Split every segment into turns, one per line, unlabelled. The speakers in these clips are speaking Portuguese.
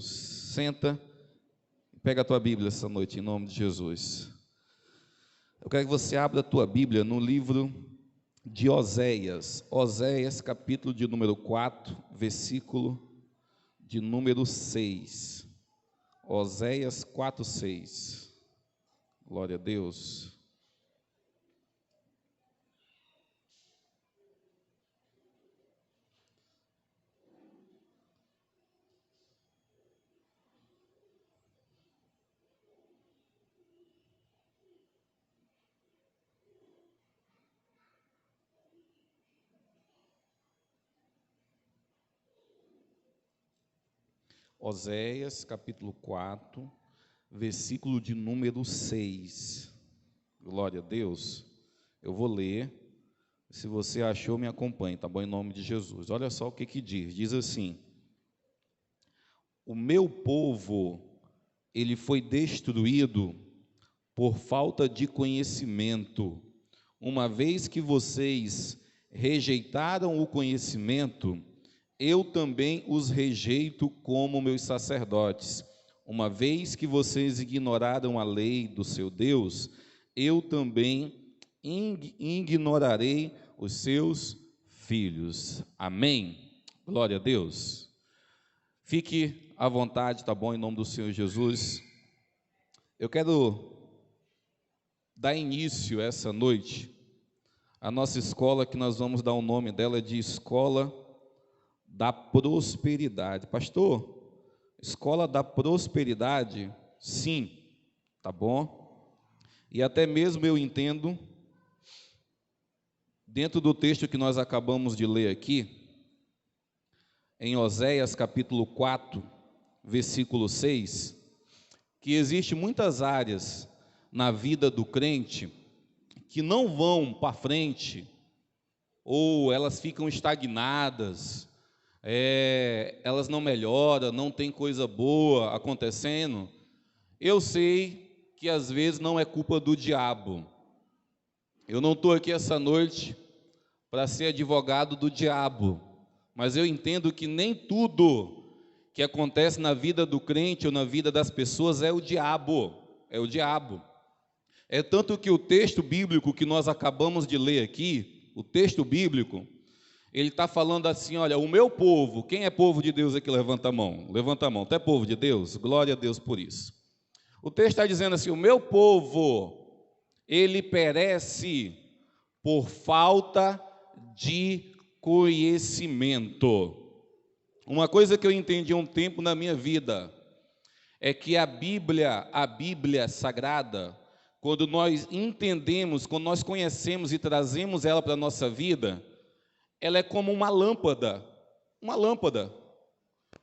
Senta, pega a tua Bíblia essa noite, em nome de Jesus. Eu quero que você abra a tua Bíblia no livro de Oséias, capítulo de número 4, versículo de número 6. Oséias 4, 6. Glória a Deus. Oséias, capítulo 4, versículo de número 6. Glória a Deus. Eu vou ler. Se você achou, me acompanhe, tá bom? Em nome de Jesus. Olha só o que diz. Diz assim: o meu povo, ele foi destruído por falta de conhecimento. Uma vez que vocês rejeitaram o conhecimento, eu também os rejeito como meus sacerdotes. Uma vez que vocês ignoraram a lei do seu Deus, eu também ignorarei os seus filhos. Amém? Glória a Deus. Fique à vontade, tá bom? Em nome do Senhor Jesus. Eu quero dar início essa noite à nossa escola, que nós vamos dar o nome dela de Escola da Prosperidade. Pastor, Escola da Prosperidade? Sim, tá bom? E até mesmo eu entendo, dentro do texto que nós acabamos de ler aqui, em Oséias capítulo 4, versículo 6, que existe muitas áreas na vida do crente que não vão para frente, ou elas ficam estagnadas, elas não melhoram, não tem coisa boa acontecendo. Eu sei que às vezes não é culpa do diabo. Eu não estou aqui essa noite para ser advogado do diabo, mas eu entendo que nem tudo que acontece na vida do crente ou na vida das pessoas é o diabo. É tanto que o texto bíblico que nós acabamos de ler aqui, o texto bíblico, ele está falando assim: olha, o meu povo. Quem é povo de Deus aqui? Levanta a mão, tu é povo de Deus? Glória a Deus por isso. O texto está dizendo assim: o meu povo, ele perece por falta de conhecimento. Uma coisa que eu entendi há um tempo na minha vida é que a Bíblia Sagrada, quando nós entendemos, quando nós conhecemos e trazemos ela para a nossa vida, ela é como uma lâmpada.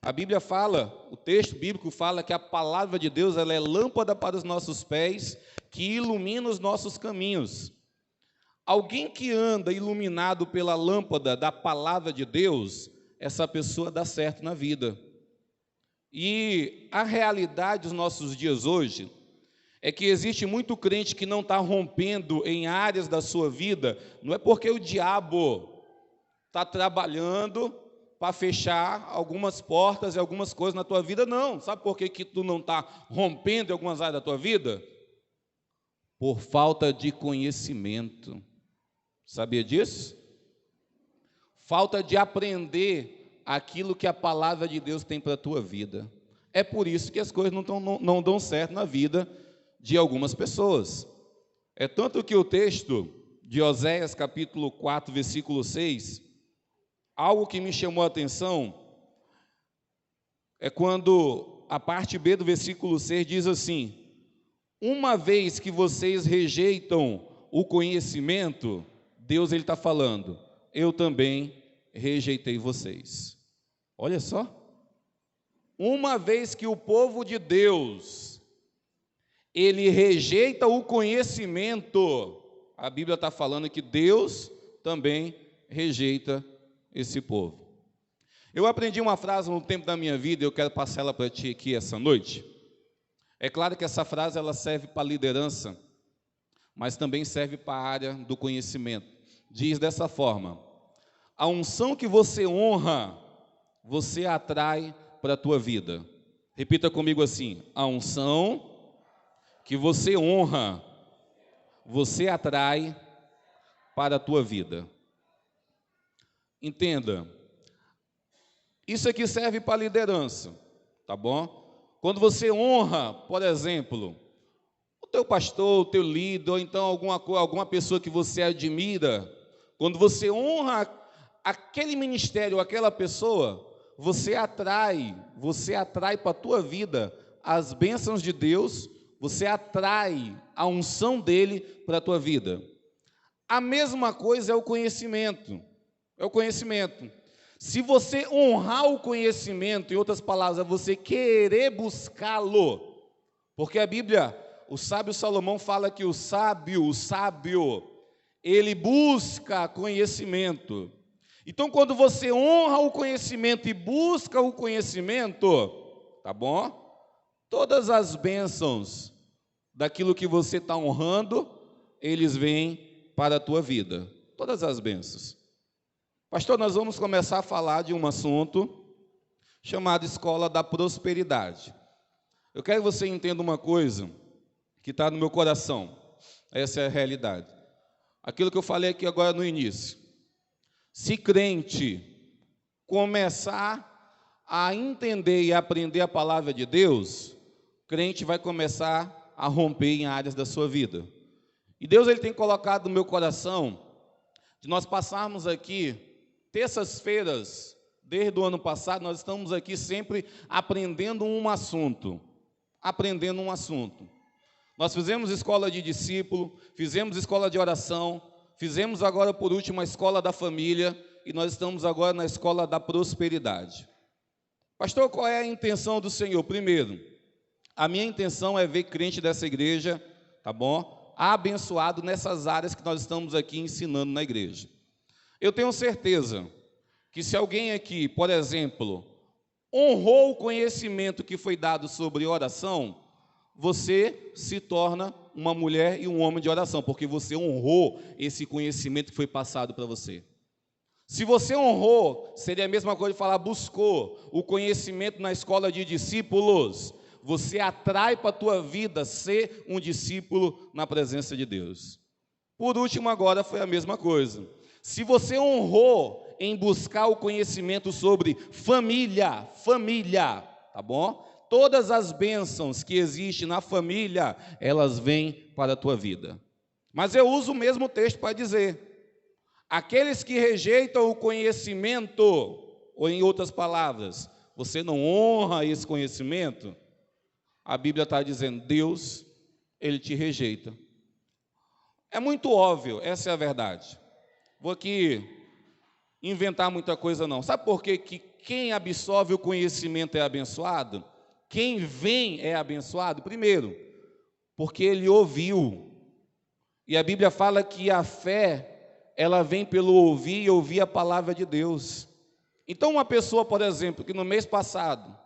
A Bíblia fala, o texto bíblico fala que a palavra de Deus, ela é lâmpada para os nossos pés, que ilumina os nossos caminhos. Alguém que anda iluminado pela lâmpada da palavra de Deus, essa pessoa dá certo na vida. E a realidade dos nossos dias hoje é que existe muito crente que não está rompendo em áreas da sua vida, não é porque o diabo está trabalhando para fechar algumas portas e algumas coisas na tua vida, não. Sabe por que tu não está rompendo em algumas áreas da tua vida? Por falta de conhecimento. Sabia disso? Falta de aprender aquilo que a palavra de Deus tem para a tua vida. É por isso que as coisas não dão certo na vida de algumas pessoas. É tanto que o texto de Oséias capítulo 4, versículo 6, algo que me chamou a atenção é quando a parte B do versículo 6 diz assim: uma vez que vocês rejeitam o conhecimento, Deus ele está falando, eu também rejeitei vocês. Olha só. Uma vez que o povo de Deus, ele rejeita o conhecimento, a Bíblia está falando que Deus também rejeita esse povo. Eu aprendi uma frase no tempo da minha vida e eu quero passar ela para ti aqui essa noite. É claro que essa frase ela serve para a liderança, mas também serve para a área do conhecimento. Diz dessa forma: a unção que você honra, você atrai para a tua vida. Repita comigo assim: a unção que você honra, você atrai para a tua vida. Entenda, isso aqui serve para liderança, tá bom? Quando você honra, por exemplo, o teu pastor, o teu líder, ou então alguma pessoa que você admira, quando você honra aquele ministério, aquela pessoa, você atrai para a tua vida as bênçãos de Deus, você atrai a unção dele para a tua vida. A mesma coisa é o conhecimento. É o conhecimento. Se você honrar o conhecimento, em outras palavras, é você querer buscá-lo. Porque a Bíblia, o sábio Salomão fala que o sábio, ele busca conhecimento. Então, quando você honra o conhecimento e busca o conhecimento, tá bom? Todas as bênçãos daquilo que você está honrando, eles vêm para a tua vida. Todas as bênçãos. Pastor, nós vamos começar a falar de um assunto chamado Escola da Prosperidade. Eu quero que você entenda uma coisa que está no meu coração. Essa é a realidade. Aquilo que eu falei aqui agora no início. Se crente começar a entender e aprender a palavra de Deus, crente vai começar a romper em áreas da sua vida. E Deus ele tem colocado no meu coração de nós passarmos aqui terças-feiras, desde o ano passado, nós estamos aqui sempre aprendendo um assunto. Nós fizemos escola de discípulo, fizemos escola de oração, fizemos agora por último a escola da família e nós estamos agora na escola da prosperidade. Pastor, qual é a intenção do Senhor? Primeiro, a minha intenção é ver crente dessa igreja, tá bom? Abençoado nessas áreas que nós estamos aqui ensinando na igreja. Eu tenho certeza que se alguém aqui, por exemplo, honrou o conhecimento que foi dado sobre oração, você se torna uma mulher e um homem de oração, porque você honrou esse conhecimento que foi passado para você. Se você honrou, seria a mesma coisa de falar, buscou o conhecimento na escola de discípulos, você atrai para a tua vida ser um discípulo na presença de Deus. Por último, agora foi a mesma coisa. Se você honrou em buscar o conhecimento sobre família, tá bom? Todas as bênçãos que existem na família, elas vêm para a tua vida. Mas eu uso o mesmo texto para dizer, aqueles que rejeitam o conhecimento, ou em outras palavras, você não honra esse conhecimento, a Bíblia está dizendo, Deus, ele te rejeita. É muito óbvio, essa é a verdade. Vou aqui inventar muita coisa não. Sabe por quê que quem absorve o conhecimento é abençoado? Quem vem é abençoado? Primeiro, porque ele ouviu. E a Bíblia fala que a fé, ela vem pelo ouvir e ouvir a palavra de Deus. Então uma pessoa, por exemplo, que no mês passado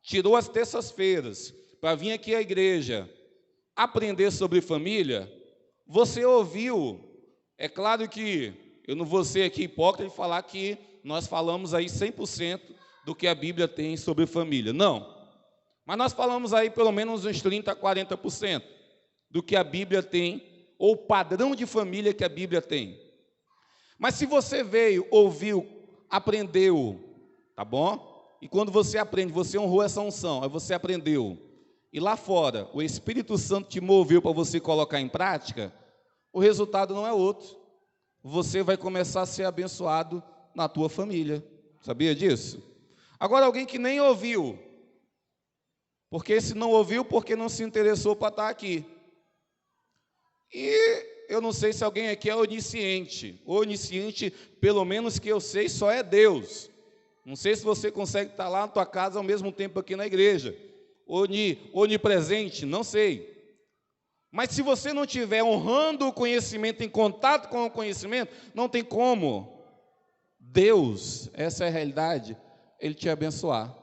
tirou as terças-feiras para vir aqui à igreja aprender sobre família, você ouviu. É claro que eu não vou ser aqui hipócrita de falar que nós falamos aí 100% do que a Bíblia tem sobre família. Não. Mas nós falamos aí pelo menos uns 30% a 40% do que a Bíblia tem, ou o padrão de família que a Bíblia tem. Mas se você veio, ouviu, aprendeu, tá bom? E quando você aprende, você honrou essa unção, aí você aprendeu. E lá fora, o Espírito Santo te moveu para você colocar em prática, o resultado não é outro. Você vai começar a ser abençoado na tua família. Sabia disso? Agora, alguém que nem ouviu, porque se não ouviu, porque não se interessou para estar aqui. E eu não sei se alguém aqui é onisciente. Onisciente, pelo menos que eu sei, só é Deus. Não sei se você consegue estar lá na tua casa ao mesmo tempo aqui na igreja. Onipresente, não sei. Mas se você não estiver honrando o conhecimento, em contato com o conhecimento, não tem como Deus, essa é a realidade, ele te abençoar.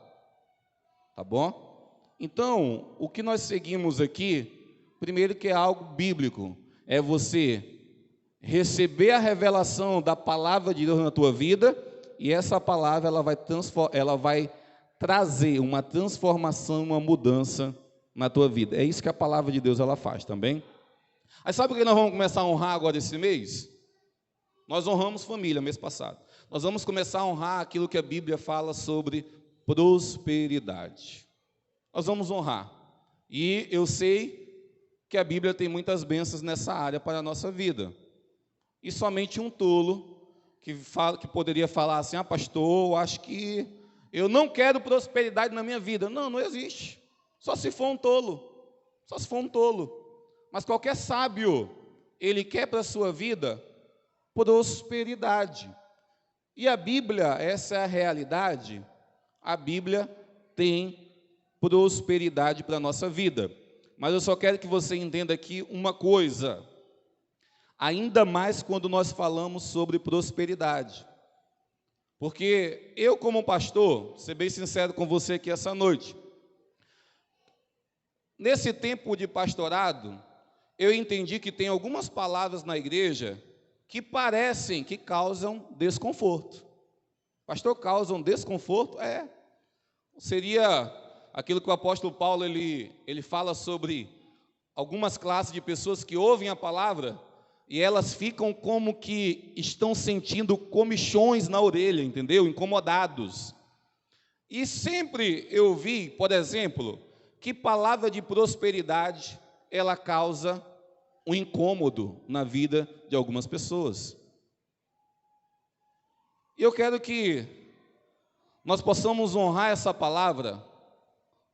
Tá bom? Então, o que nós seguimos aqui, primeiro que é algo bíblico, é você receber a revelação da palavra de Deus na tua vida, e essa palavra ela vai trazer uma transformação, uma mudança na tua vida. É isso que a palavra de Deus ela faz também. Aí sabe o que nós vamos começar a honrar agora esse mês? Nós honramos família mês passado. Nós vamos começar a honrar aquilo que a Bíblia fala sobre prosperidade. Nós vamos honrar. E eu sei que a Bíblia tem muitas bênçãos nessa área para a nossa vida. E somente um tolo que poderia falar assim: pastor, eu acho que eu não quero prosperidade na minha vida. Não, não existe. Só se for um tolo. Só se for um tolo. Mas qualquer sábio, ele quer para a sua vida prosperidade. E a Bíblia, essa é a realidade, a Bíblia tem prosperidade para a nossa vida. Mas eu só quero que você entenda aqui uma coisa, ainda mais quando nós falamos sobre prosperidade. Porque eu, como pastor, vou ser bem sincero com você aqui essa noite, nesse tempo de pastorado, eu entendi que tem algumas palavras na igreja que parecem, que causam desconforto. Pastor, causam desconforto? Seria aquilo que o apóstolo Paulo, ele fala sobre algumas classes de pessoas que ouvem a palavra e elas ficam como que estão sentindo comichões na orelha, entendeu? Incomodados. E sempre eu vi, por exemplo, que palavra de prosperidade, ela causa um incômodo na vida de algumas pessoas. E eu quero que nós possamos honrar essa palavra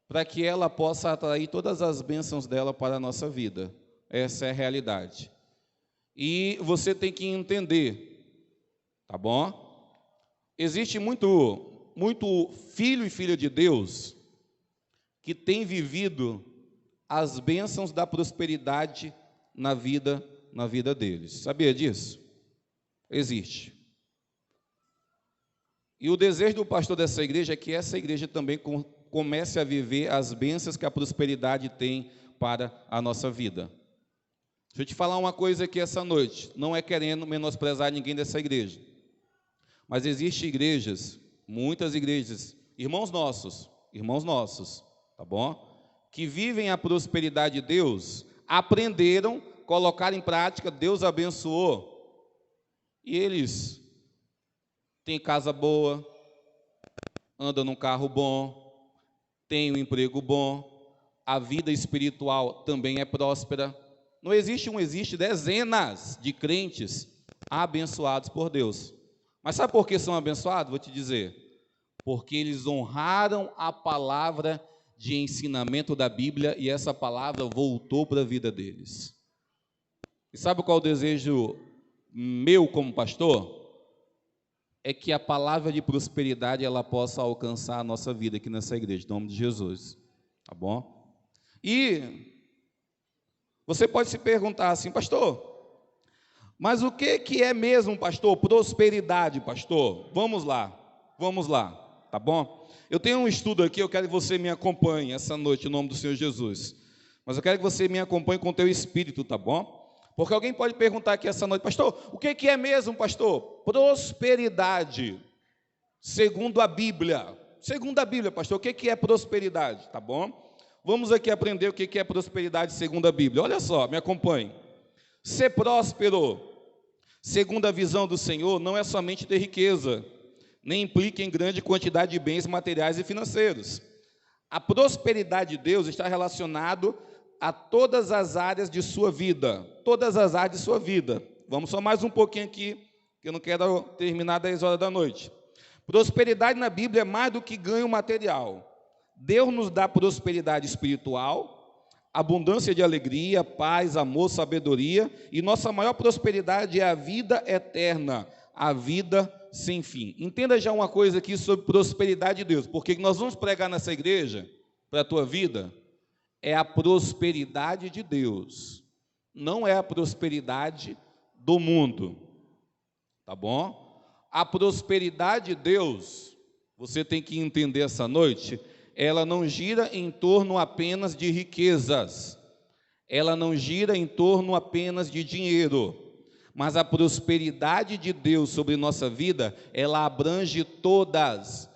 para que ela possa atrair todas as bênçãos dela para a nossa vida. Essa é a realidade. E você tem que entender, tá bom? Existe muito filho e filha de Deus que tem vivido as bênçãos da prosperidade na vida deles. Sabia disso? Existe. E o desejo do pastor dessa igreja é que essa igreja também comece a viver as bênçãos que a prosperidade tem para a nossa vida. Deixa eu te falar uma coisa aqui essa noite, não é querendo menosprezar ninguém dessa igreja, mas existem igrejas, muitas igrejas, irmãos nossos, tá bom? Que vivem a prosperidade de Deus, aprenderam, colocaram em prática, Deus abençoou, e eles têm casa boa, andam num carro bom, têm um emprego bom, a vida espiritual também é próspera. Não existe dezenas de crentes abençoados por Deus. Mas sabe por que são abençoados? Vou te dizer. Porque eles honraram a palavra de ensinamento da Bíblia e essa palavra voltou para a vida deles. E sabe qual é o desejo meu como pastor? É que a palavra de prosperidade ela possa alcançar a nossa vida aqui nessa igreja, em nome de Jesus. Tá bom? E você pode se perguntar assim, pastor, mas o que é mesmo, pastor, prosperidade, pastor? Vamos lá, tá bom? Eu tenho um estudo aqui, eu quero que você me acompanhe essa noite, em nome do Senhor Jesus. Mas eu quero que você me acompanhe com o teu espírito, tá bom? Porque alguém pode perguntar aqui essa noite, pastor, o que é mesmo, pastor? Prosperidade, segundo a Bíblia. Segundo a Bíblia, pastor, o que é prosperidade, tá bom? Vamos aqui aprender o que é prosperidade segundo a Bíblia. Olha só, me acompanhe. Ser próspero, segundo a visão do Senhor, não é somente ter riqueza, nem implica em grande quantidade de bens materiais e financeiros. A prosperidade de Deus está relacionado a todas as áreas de sua vida. Todas as áreas de sua vida. Vamos só mais um pouquinho aqui, que eu não quero terminar 10 horas da noite. Prosperidade na Bíblia é mais do que ganho material. Deus nos dá prosperidade espiritual, abundância de alegria, paz, amor, sabedoria, e nossa maior prosperidade é a vida eterna, a vida sem fim. Entenda já uma coisa aqui sobre prosperidade de Deus, porque nós vamos pregar nessa igreja, para a tua vida, é a prosperidade de Deus, não é a prosperidade do mundo, tá bom? A prosperidade de Deus, você tem que entender essa noite, ela não gira em torno apenas de riquezas, ela não gira em torno apenas de dinheiro, mas a prosperidade de Deus sobre nossa vida, ela abrange todas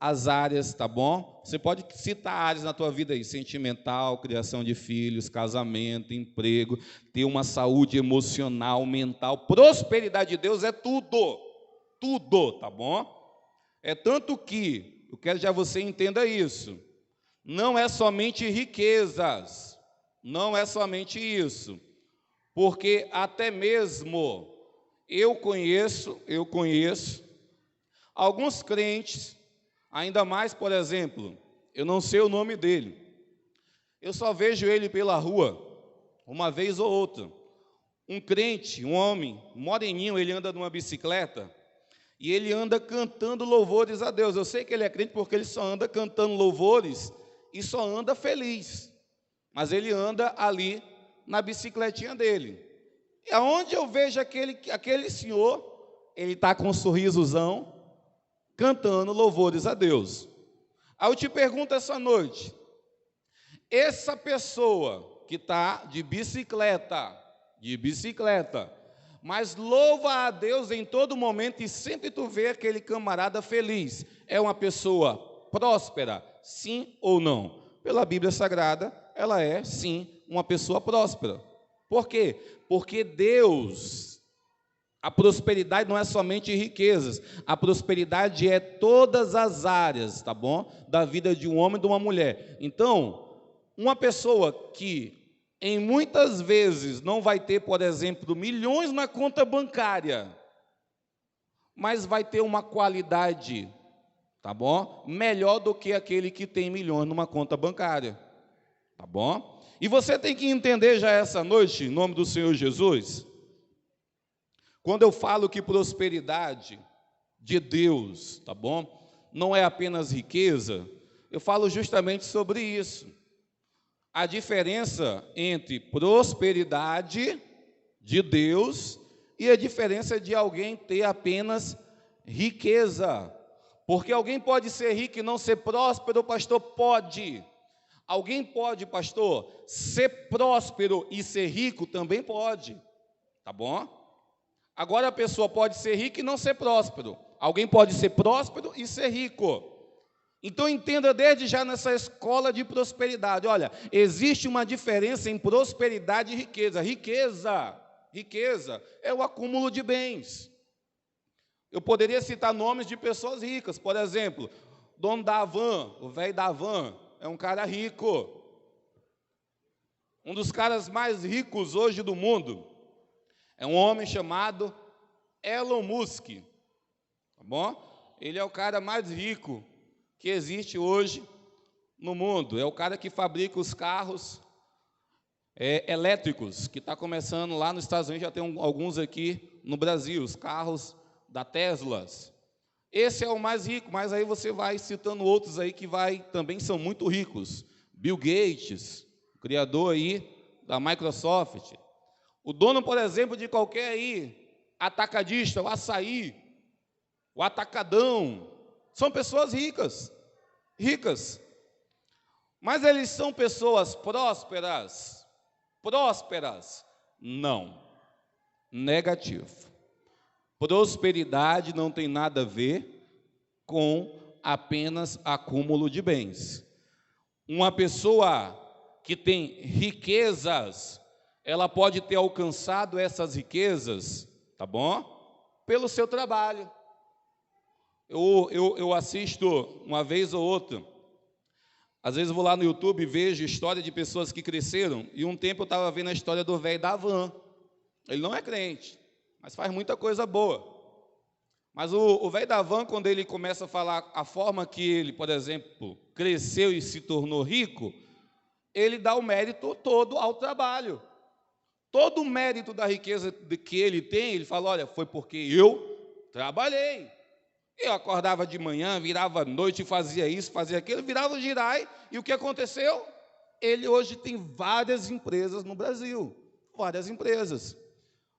as áreas, tá bom? Você pode citar áreas na tua vida aí: sentimental, criação de filhos, casamento, emprego, ter uma saúde emocional, mental. Prosperidade de Deus é tudo, tudo, tá bom? É tanto que, eu quero já você entenda isso, não é somente riquezas, não é somente isso, porque até mesmo eu conheço alguns crentes, ainda mais, por exemplo, eu não sei o nome dele, eu só vejo ele pela rua, uma vez ou outra. Um crente, um homem, moreninho, ele anda numa bicicleta e ele anda cantando louvores a Deus. Eu sei que ele é crente porque ele só anda cantando louvores e só anda feliz, mas ele anda ali na bicicletinha dele. E aonde eu vejo aquele senhor, ele está com um sorrisozão, cantando louvores a Deus. Aí eu te pergunto essa noite, essa pessoa que está de bicicleta, mas louva a Deus em todo momento e sempre tu vê aquele camarada feliz, é uma pessoa próspera, sim ou não? Pela Bíblia Sagrada, ela é sim uma pessoa próspera. Por quê? Porque Deus, a prosperidade não é somente riquezas, a prosperidade é todas as áreas, tá bom? Da vida de um homem e de uma mulher. Então, uma pessoa que em muitas vezes não vai ter, por exemplo, milhões na conta bancária, mas vai ter uma qualidade, tá bom? Melhor do que aquele que tem milhões numa conta bancária, tá bom? E você tem que entender já essa noite, em nome do Senhor Jesus, quando eu falo que prosperidade de Deus, tá bom? Não é apenas riqueza, eu falo justamente sobre isso. A diferença entre prosperidade de Deus e a diferença de alguém ter apenas riqueza. Porque alguém pode ser rico e não ser próspero, pastor? Pode. Alguém pode, pastor, ser próspero e ser rico? Também pode, tá bom? Agora a pessoa pode ser rica e não ser próspero. Alguém pode ser próspero e ser rico. Então entenda desde já nessa escola de prosperidade. Olha, existe uma diferença em prosperidade e riqueza. Riqueza é o acúmulo de bens. Eu poderia citar nomes de pessoas ricas. Por exemplo, dono da van, o velho da van, é um cara rico. Um dos caras mais ricos hoje do mundo é um homem chamado Elon Musk, tá bom? Ele é o cara mais rico que existe hoje no mundo. É o cara que fabrica os carros elétricos, que está começando lá nos Estados Unidos, já tem alguns aqui no Brasil, os carros da Tesla. Esse é o mais rico, mas aí você vai citando outros aí que também são muito ricos. Bill Gates, criador aí da Microsoft. O dono, por exemplo, de qualquer aí, atacadista, o Açaí, o Atacadão, são pessoas ricas. Mas eles são pessoas prósperas? Não. Negativo. Prosperidade não tem nada a ver com apenas acúmulo de bens. Uma pessoa que tem riquezas, ela pode ter alcançado essas riquezas, tá bom? Pelo seu trabalho. Eu assisto uma vez ou outra, às vezes eu vou lá no YouTube e vejo história de pessoas que cresceram, e um tempo eu estava vendo a história do velho da van. Ele não é crente, mas faz muita coisa boa. Mas o velho da van, quando ele começa a falar a forma que ele, por exemplo, cresceu e se tornou rico, ele dá o mérito todo ao trabalho. Todo o mérito da riqueza que ele tem, ele fala, olha, foi porque eu trabalhei. Eu acordava de manhã, virava à noite, fazia isso, fazia aquilo, virava o girai, e o que aconteceu? Ele hoje tem várias empresas no Brasil, várias empresas.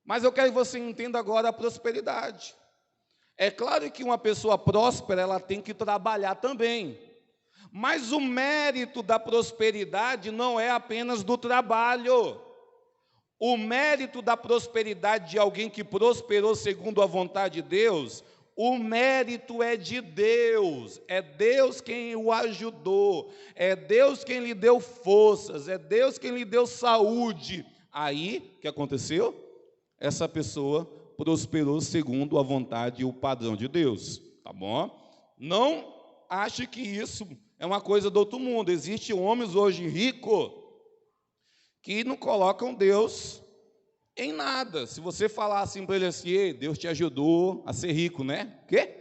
Mas eu quero que você entenda agora a prosperidade. É claro que uma pessoa próspera, ela tem que trabalhar também. Mas o mérito da prosperidade não é apenas do trabalho. O mérito da prosperidade de alguém que prosperou segundo a vontade de Deus, O mérito é de Deus, é Deus quem o ajudou, é Deus quem lhe deu forças, é Deus quem lhe deu saúde. Aí, o que aconteceu? Essa pessoa prosperou segundo a vontade e o padrão de Deus, tá bom? Não ache que isso é uma coisa do outro mundo. Existem homens hoje ricos que não colocam Deus em nada. Se você falar assim para ele assim: "Ei, Deus te ajudou a ser rico, né?" O quê?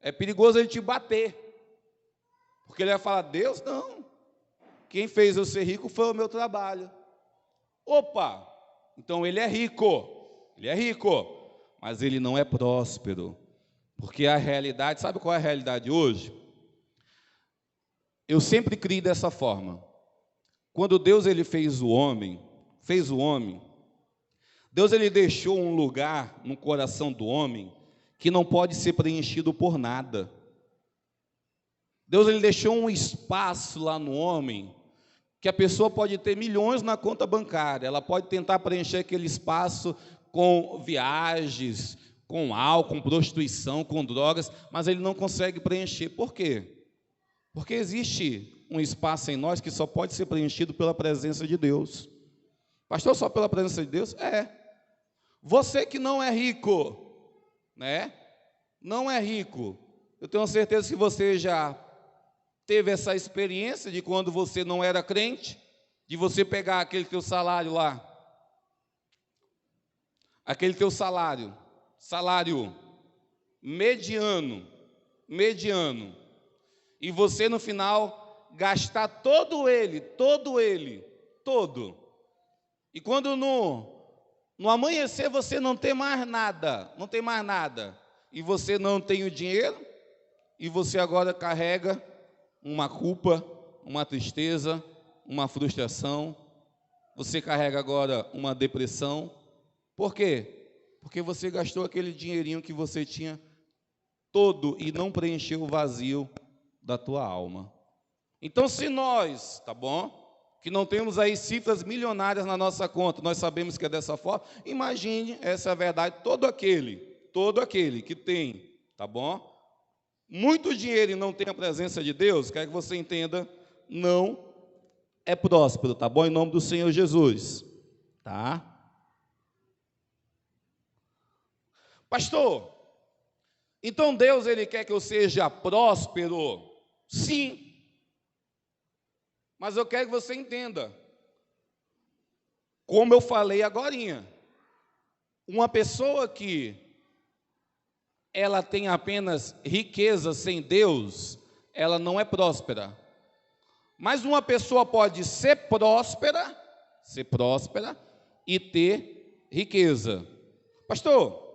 É perigoso ele te bater. Porque ele vai falar: "Deus não. Quem fez eu ser rico foi o meu trabalho." Opa! Então ele é rico. Ele é rico, mas ele não é próspero. Porque a realidade, sabe qual é a realidade hoje? Eu sempre criei dessa forma. Quando Deus ele fez o homem, Deus ele deixou um lugar no coração do homem que não pode ser preenchido por nada. Deus ele deixou um espaço lá no homem que a pessoa pode ter milhões na conta bancária, ela pode tentar preencher aquele espaço com viagens, com álcool, com prostituição, com drogas, mas ele não consegue preencher. Por quê? Porque existe um espaço em nós que só pode ser preenchido pela presença de Deus. Pastor, só pela presença de Deus? É. Você que não é rico, né? Não é rico. Eu tenho certeza que você já teve essa experiência de quando você não era crente, de você pegar aquele teu salário lá, aquele teu salário mediano, e você no final gastar todo ele, e quando no amanhecer você não tem mais nada, e você não tem o dinheiro, e você agora carrega uma culpa, uma tristeza, uma frustração, você carrega agora uma depressão. Por quê? Porque você gastou aquele dinheirinho que você tinha todo e não preencheu o vazio da tua alma. Então, se nós, tá bom, que não temos aí cifras milionárias na nossa conta, nós sabemos que é dessa forma, imagine, essa é a verdade, todo aquele que tem, tá bom, muito dinheiro e não tem a presença de Deus, quero que você entenda, não é próspero, tá bom? Em nome do Senhor Jesus, tá? Pastor, então Deus ele quer que eu seja próspero? Sim. Mas eu quero que você entenda, como eu falei agorinha, uma pessoa que ela tem apenas riqueza sem Deus, ela não é próspera. Mas uma pessoa pode ser próspera e ter riqueza. Pastor,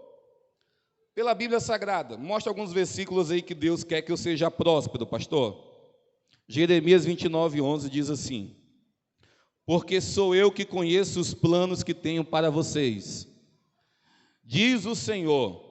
pela Bíblia Sagrada, mostra alguns versículos aí que Deus quer que eu seja próspero, pastor. Jeremias 29:11 diz assim: porque sou eu que conheço os planos que tenho para vocês, diz o Senhor,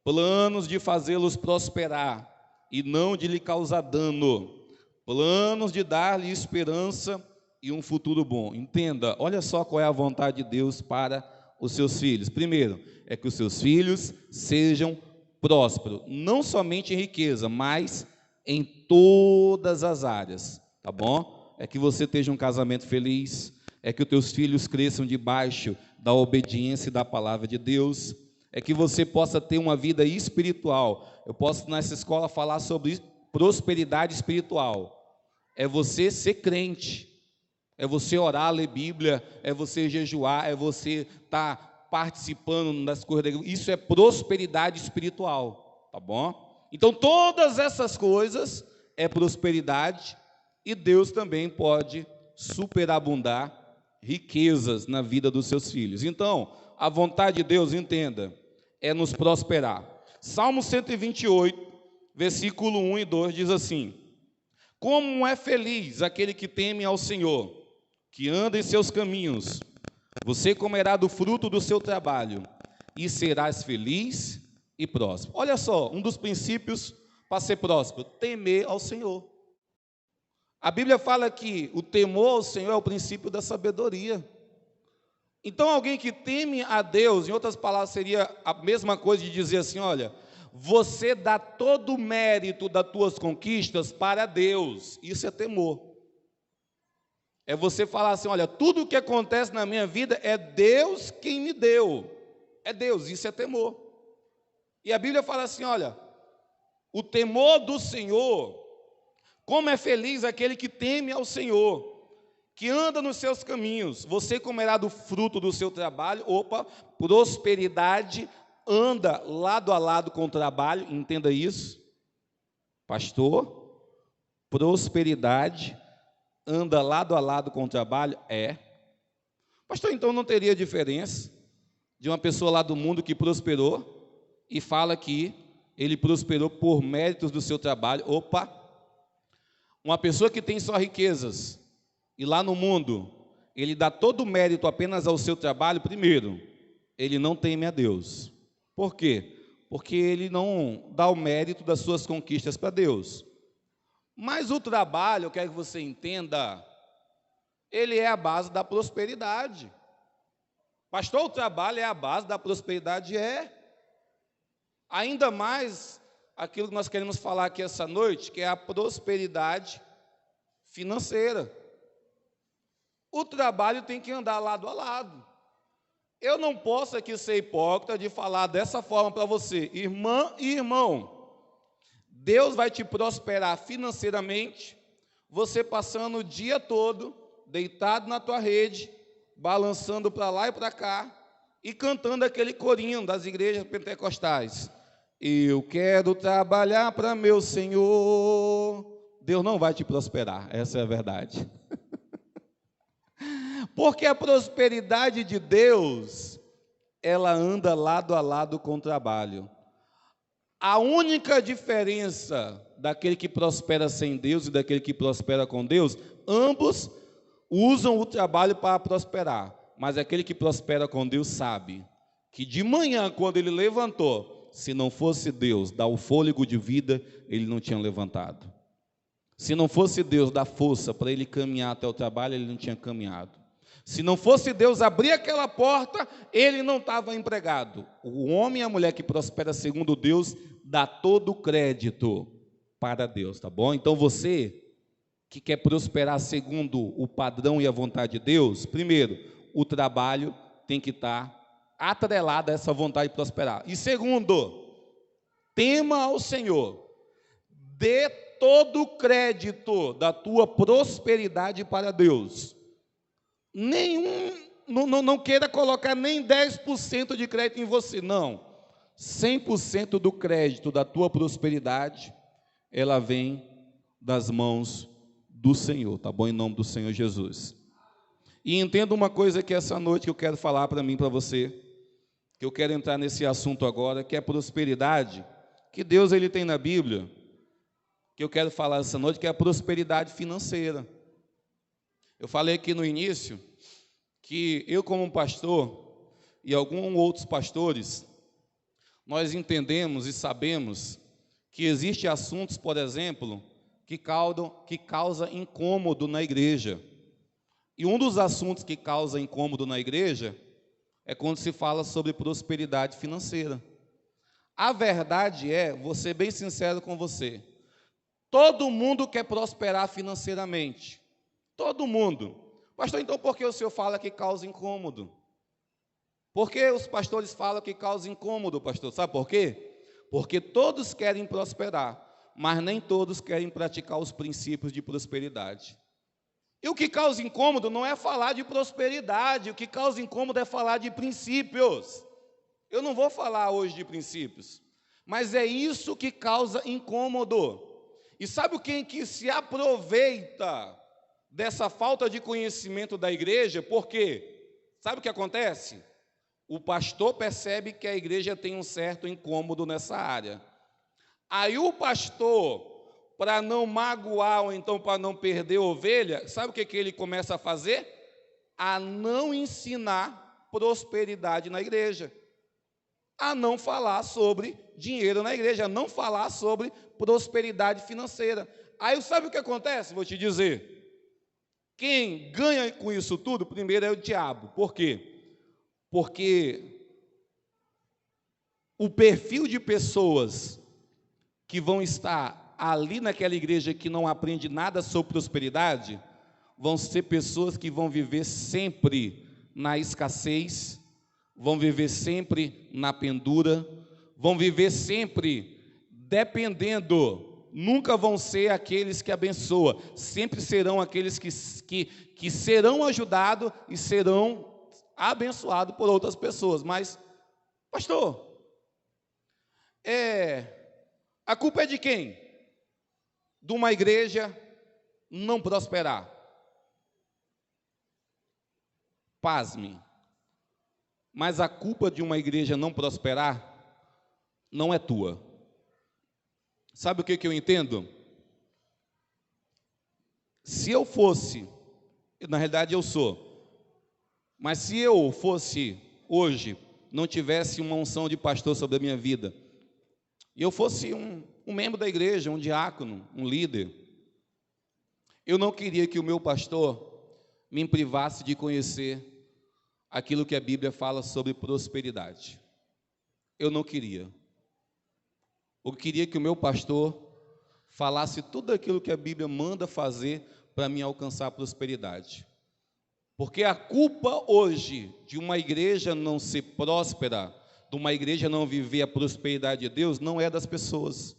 planos de fazê-los prosperar e não de lhe causar dano, planos de dar-lhe esperança e um futuro bom. Entenda, olha só qual é a vontade de Deus para os seus filhos. Primeiro, é que os seus filhos sejam prósperos, não somente em riqueza, mas em todas as áreas, tá bom? É que você tenha um casamento feliz, é que os teus filhos cresçam debaixo da obediência e da palavra de Deus, é que você possa ter uma vida espiritual. Eu posso nessa escola falar sobre prosperidade espiritual. É você ser crente, é você orar, ler Bíblia, é você jejuar, é você estar participando das coisas. Isso é prosperidade espiritual, tá bom? Então todas essas coisas é prosperidade, e Deus também pode superabundar riquezas na vida dos seus filhos. Então, a vontade de Deus, entenda, é nos prosperar. Salmo 128, versículo 1 e 2 diz assim: como é feliz aquele que teme ao Senhor, que anda em seus caminhos. Você comerá do fruto do seu trabalho e serás feliz e próspero. Olha só, um dos princípios para ser próspero: temer ao Senhor. A Bíblia fala que o temor ao Senhor é o princípio da sabedoria. Então, alguém que teme a Deus, em outras palavras, seria a mesma coisa de dizer assim: olha, você dá todo o mérito das tuas conquistas para Deus. Isso é temor. É você falar assim, olha, tudo o que acontece na minha vida é Deus quem me deu. É Deus, isso é temor. E a Bíblia fala assim, olha, o temor do Senhor, como é feliz aquele que teme ao Senhor, que anda nos seus caminhos. Você comerá do fruto do seu trabalho. Prosperidade anda lado a lado com o trabalho, entenda isso. Pastor, prosperidade anda lado a lado com o trabalho? Pastor, então não teria diferença de uma pessoa lá do mundo que prosperou e fala que ele prosperou por méritos do seu trabalho. Uma pessoa que tem só riquezas e lá no mundo ele dá todo o mérito apenas ao seu trabalho, primeiro, ele não teme a Deus. Por quê? Porque ele não dá o mérito das suas conquistas para Deus. Mas o trabalho, eu quero que você entenda, ele é a base da prosperidade. Pastor, o trabalho é a base da prosperidade? Ainda mais aquilo que nós queremos falar aqui essa noite, que é a prosperidade financeira. O trabalho tem que andar lado a lado. Eu não posso aqui ser hipócrita de falar dessa forma para você, irmã e irmão. Deus vai te prosperar financeiramente, você passando o dia todo, deitado na tua rede, balançando para lá e para cá, e cantando aquele corinho das igrejas pentecostais. Eu quero trabalhar para meu Senhor. Deus não vai te prosperar, essa é a verdade. Porque a prosperidade de Deus, ela anda lado a lado com o trabalho. A única diferença daquele que prospera sem Deus e daquele que prospera com Deus, ambos usam o trabalho para prosperar, mas aquele que prospera com Deus sabe que de manhã, quando ele levantou, se não fosse Deus dar o fôlego de vida, ele não tinha levantado. Se não fosse Deus dar força para ele caminhar até o trabalho, ele não tinha caminhado. Se não fosse Deus abrir aquela porta, ele não estava empregado. O homem e a mulher que prospera segundo Deus, dá todo o crédito para Deus, tá bom? Então você que quer prosperar segundo o padrão e a vontade de Deus, primeiro, o trabalho tem que estar atrelado a essa vontade de prosperar. E segundo, tema ao Senhor, dê todo o crédito da tua prosperidade para Deus. Não queira colocar nem 10% de crédito em você, não. 100% do crédito da tua prosperidade, ela vem das mãos do Senhor, tá bom? Em nome do Senhor Jesus. E entenda uma coisa que essa noite que eu quero falar para mim, para você, que eu quero entrar nesse assunto agora, que é a prosperidade, que Deus ele tem na Bíblia, que eu quero falar essa noite, que é a prosperidade financeira. Eu falei aqui no início que eu, como pastor, e alguns outros pastores, nós entendemos e sabemos que existem assuntos, por exemplo, que causam incômodo na igreja. E um dos assuntos que causa incômodo na igreja é quando se fala sobre prosperidade financeira. A verdade é, vou ser bem sincero com você, todo mundo quer prosperar financeiramente. Todo mundo. Pastor, então por que o senhor fala que causa incômodo? Por que os pastores falam que causa incômodo, pastor? Sabe por quê? Porque todos querem prosperar, mas nem todos querem praticar os princípios de prosperidade. E o que causa incômodo não é falar de prosperidade, o que causa incômodo é falar de princípios. Eu não vou falar hoje de princípios, mas é isso que causa incômodo. E sabe quem que se aproveita dessa falta de conhecimento da igreja? Por quê? Sabe o que acontece? O pastor percebe que a igreja tem um certo incômodo nessa área. Aí o pastor, para não magoar ou então para não perder a ovelha, sabe o que ele começa a fazer? A não ensinar prosperidade na igreja. A não falar sobre dinheiro na igreja, a não falar sobre prosperidade financeira. Aí sabe o que acontece? Vou te dizer. Quem ganha com isso tudo, primeiro é o diabo. Por quê? Porque o perfil de pessoas que vão estar ali naquela igreja que não aprende nada sobre prosperidade, vão ser pessoas que vão viver sempre na escassez, vão viver sempre na pendura, vão viver sempre dependendo, nunca vão ser aqueles que abençoam, sempre serão aqueles que serão ajudados e serão abençoados por outras pessoas. Mas, pastor, a culpa é de quem? De uma igreja não prosperar. Pasme, mas a culpa de uma igreja não prosperar não é tua. Sabe o que eu entendo? Se eu fosse, na realidade eu sou, mas se eu fosse hoje, não tivesse uma unção de pastor sobre a minha vida, e eu fosse um membro da igreja, um diácono, um líder, eu não queria que o meu pastor me privasse de conhecer aquilo que a Bíblia fala sobre prosperidade. Eu não queria. Eu queria que o meu pastor falasse tudo aquilo que a Bíblia manda fazer para mim alcançar a prosperidade. Porque a culpa hoje de uma igreja não ser próspera, de uma igreja não viver a prosperidade de Deus, não é das pessoas,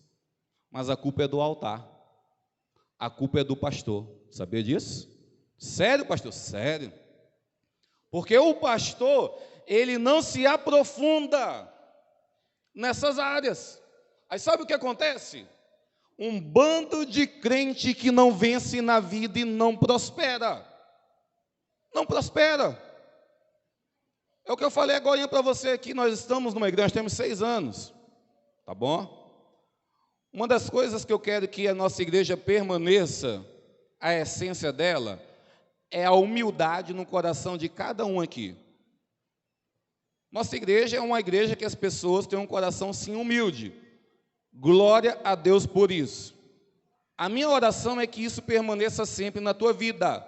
mas a culpa é do altar. A culpa é do pastor. Sabia disso? Sério, pastor? Sério. Porque o pastor, ele não se aprofunda nessas áreas. Aí sabe o que acontece? Um bando de crente que não vence na vida e não prospera. Não prospera. É o que eu falei agora para você aqui. Nós estamos numa igreja, nós temos 6 anos. Tá bom? Uma das coisas que eu quero que a nossa igreja permaneça, a essência dela, é a humildade no coração de cada um aqui. Nossa igreja é uma igreja que as pessoas têm um coração sim humilde. Glória a Deus por isso. A minha oração é que isso permaneça sempre na tua vida.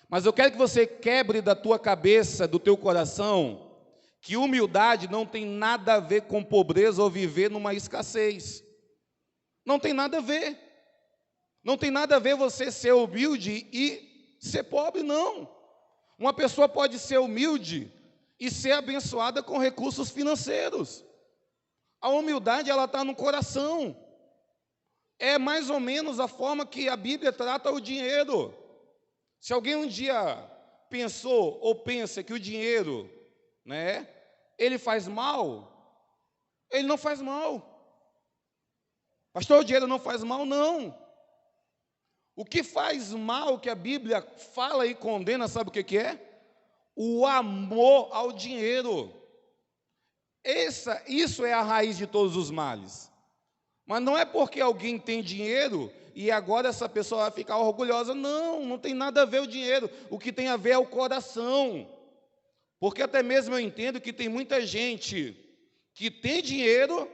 Mas eu quero que você quebre da tua cabeça, do teu coração, que humildade não tem nada a ver com pobreza ou viver numa escassez. Não tem nada a ver. Não tem nada a ver você ser humilde e ser pobre, não. Uma pessoa pode ser humilde e ser abençoada com recursos financeiros. A humildade, ela está no coração. É mais ou menos a forma que a Bíblia trata o dinheiro. Se alguém um dia pensou ou pensa que o dinheiro, ele faz mal, ele não faz mal. Pastor, o dinheiro não faz mal, não. O que faz mal, que a Bíblia fala e condena, sabe o que é? O amor ao dinheiro. Isso é a raiz de todos os males. Mas não é porque alguém tem dinheiro e agora essa pessoa vai ficar orgulhosa. Não, não tem nada a ver o dinheiro. O que tem a ver é o coração. Porque até mesmo eu entendo que tem muita gente que tem dinheiro,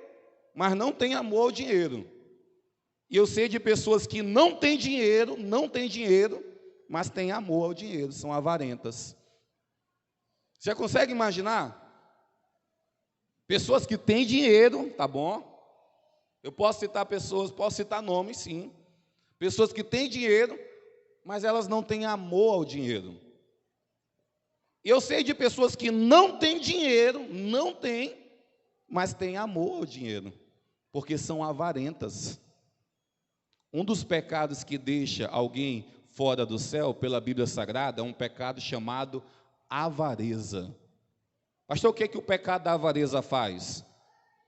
mas não tem amor ao dinheiro. E eu sei de pessoas que não têm dinheiro, mas têm amor ao dinheiro, são avarentas. Você já consegue imaginar? Pessoas que têm dinheiro, tá bom? Eu posso citar pessoas, posso citar nomes, sim. Pessoas que têm dinheiro, mas elas não têm amor ao dinheiro. E eu sei de pessoas que não têm dinheiro, mas têm amor ao dinheiro, porque são avarentas. Um dos pecados que deixa alguém fora do céu, pela Bíblia Sagrada, é um pecado chamado avareza. Pastor, o que o pecado da avareza faz?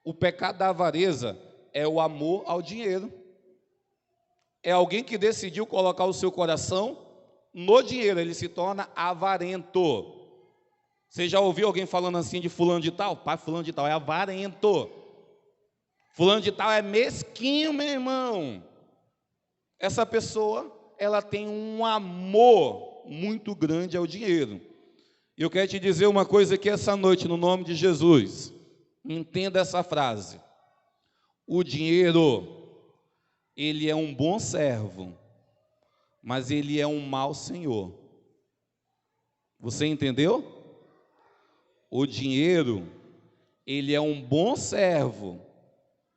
O pecado da avareza é o amor ao dinheiro. É alguém que decidiu colocar o seu coração no dinheiro, ele se torna avarento. Você já ouviu alguém falando assim de fulano de tal? Pai, fulano de tal é avarento. Fulano de tal é mesquinho, meu irmão. Essa pessoa, ela tem um amor muito grande ao dinheiro. E eu quero te dizer uma coisa aqui essa noite, no nome de Jesus. Entenda essa frase. O dinheiro, ele é um bom servo, mas ele é um mau senhor. Você entendeu? O dinheiro, ele é um bom servo.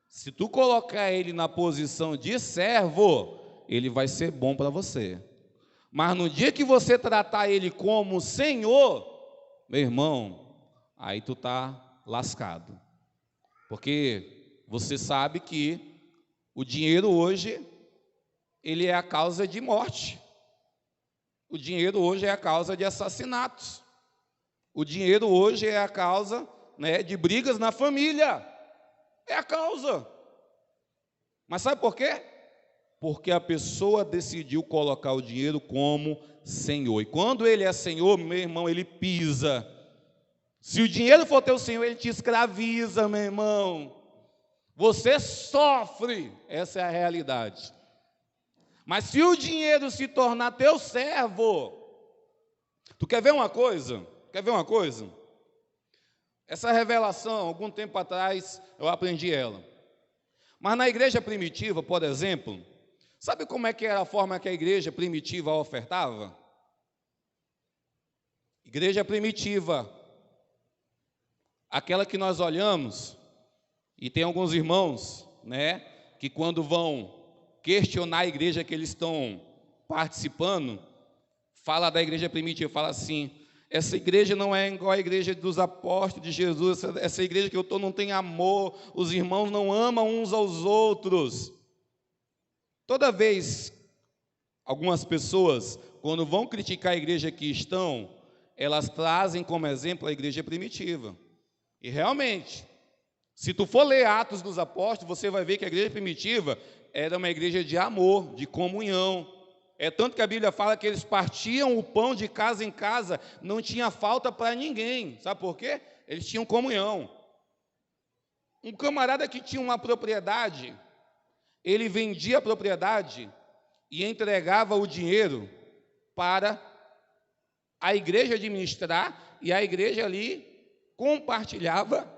Se tu colocar ele na posição de servo, ele vai ser bom para você. Mas no dia que você tratar ele como Senhor, meu irmão, aí tu tá lascado. Porque você sabe que o dinheiro hoje, ele é a causa de morte. O dinheiro hoje é a causa de assassinatos. O dinheiro hoje é a causa, né, de brigas na família. É a causa. Mas sabe por quê? Porque a pessoa decidiu colocar o dinheiro como Senhor. E quando ele é Senhor, meu irmão, ele pisa. Se o dinheiro for teu Senhor, ele te escraviza, meu irmão. Você sofre. Essa é a realidade. Mas se o dinheiro se tornar teu servo, tu quer ver uma coisa? Quer ver uma coisa? Essa revelação, algum tempo atrás, eu aprendi ela. Mas na igreja primitiva, por exemplo, sabe como é que era a forma que a igreja primitiva ofertava? Igreja primitiva, aquela que nós olhamos, e tem alguns irmãos, né, que quando vão questionar a igreja que eles estão participando, fala da igreja primitiva, fala assim: essa igreja não é igual a igreja dos apóstolos de Jesus, essa igreja que eu estou não tem amor, os irmãos não amam uns aos outros. Toda vez, algumas pessoas, quando vão criticar a igreja que estão, elas trazem como exemplo a igreja primitiva. E realmente, se tu for ler Atos dos Apóstolos, você vai ver que a igreja primitiva era uma igreja de amor, de comunhão. É tanto que a Bíblia fala que eles partiam o pão de casa em casa, não tinha falta para ninguém. Sabe por quê? Eles tinham comunhão. Um camarada que tinha uma propriedade, ele vendia a propriedade e entregava o dinheiro para a igreja administrar, e a igreja ali compartilhava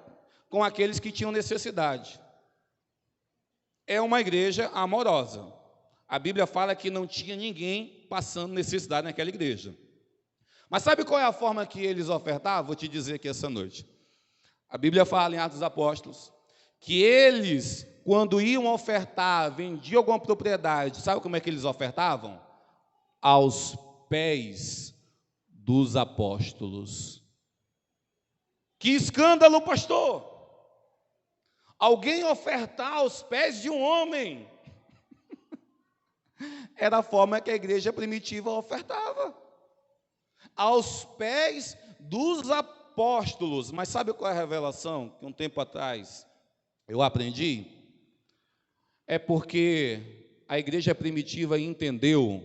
com aqueles que tinham necessidade. É uma igreja amorosa. A Bíblia fala que não tinha ninguém passando necessidade naquela igreja. Mas sabe qual é a forma que eles ofertavam? Vou te dizer aqui essa noite. A Bíblia fala em Atos dos Apóstolos que eles, quando iam ofertar, vendiam alguma propriedade, sabe como é que eles ofertavam? Aos pés dos apóstolos. Que escândalo, pastor! Alguém ofertar aos pés de um homem. Era a forma que a igreja primitiva ofertava. Aos pés dos apóstolos. Mas sabe qual é a revelação que um tempo atrás eu aprendi? É porque a igreja primitiva entendeu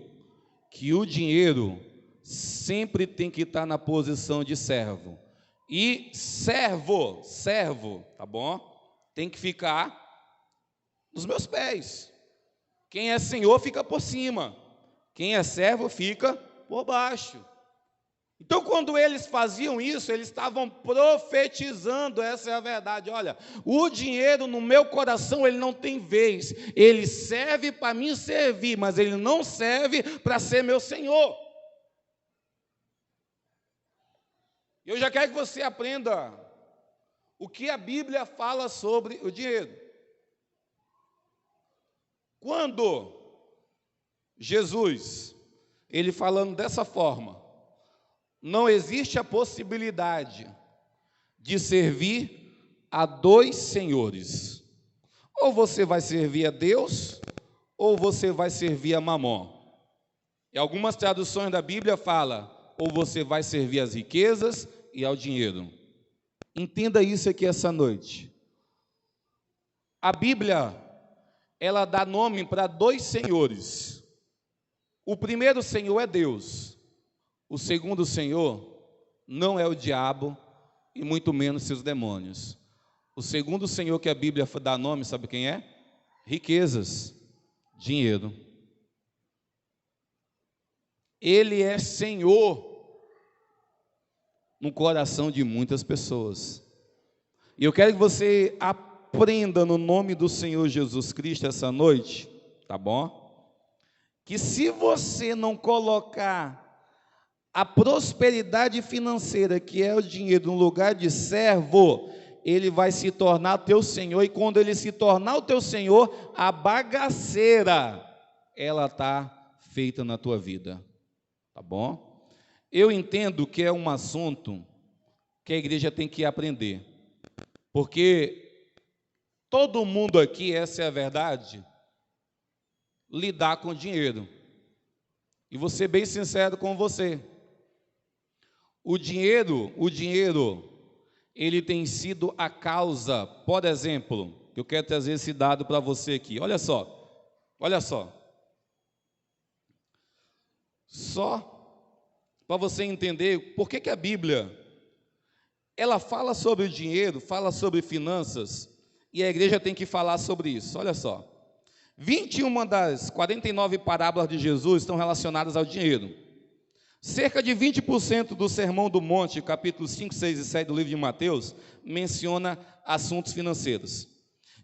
que o dinheiro sempre tem que estar na posição de servo. E servo, tá bom? Tem que ficar nos meus pés. Quem é senhor fica por cima, quem é servo fica por baixo. Então, quando eles faziam isso, eles estavam profetizando, essa é a verdade. Olha, o dinheiro no meu coração, ele não tem vez, ele serve para me servir, mas ele não serve para ser meu senhor. Eu já quero que você aprenda o que a Bíblia fala sobre o dinheiro. Quando Jesus, ele falando dessa forma, não existe a possibilidade de servir a dois senhores. Ou você vai servir a Deus, ou você vai servir a Mamon. E algumas traduções da Bíblia falam, ou você vai servir às riquezas e ao dinheiro. Entenda isso aqui essa noite. A Bíblia, ela dá nome para dois senhores. O primeiro senhor é Deus. O segundo senhor não é o diabo e muito menos seus demônios. O segundo senhor que a Bíblia dá nome, sabe quem é? Riquezas, dinheiro. Ele é senhor no coração de muitas pessoas. E eu quero que você aprenda no nome do Senhor Jesus Cristo essa noite, tá bom? Que se você não colocar a prosperidade financeira, que é o dinheiro, no lugar de servo, ele vai se tornar teu senhor, e quando ele se tornar o teu senhor, a bagaceira, ela está feita na tua vida, tá bom? Eu entendo que é um assunto que a igreja tem que aprender, porque todo mundo aqui, essa é a verdade, lidar com dinheiro. E vou ser bem sincero com você. O dinheiro, ele tem sido a causa, por exemplo, eu quero trazer esse dado para você aqui. Olha só. Só para você entender por que a Bíblia, ela fala sobre o dinheiro, fala sobre finanças, e a igreja tem que falar sobre isso. Olha só. 21 das 49 parábolas de Jesus estão relacionadas ao dinheiro. Cerca de 20% do Sermão do Monte, capítulos 5, 6 e 7 do livro de Mateus, menciona assuntos financeiros.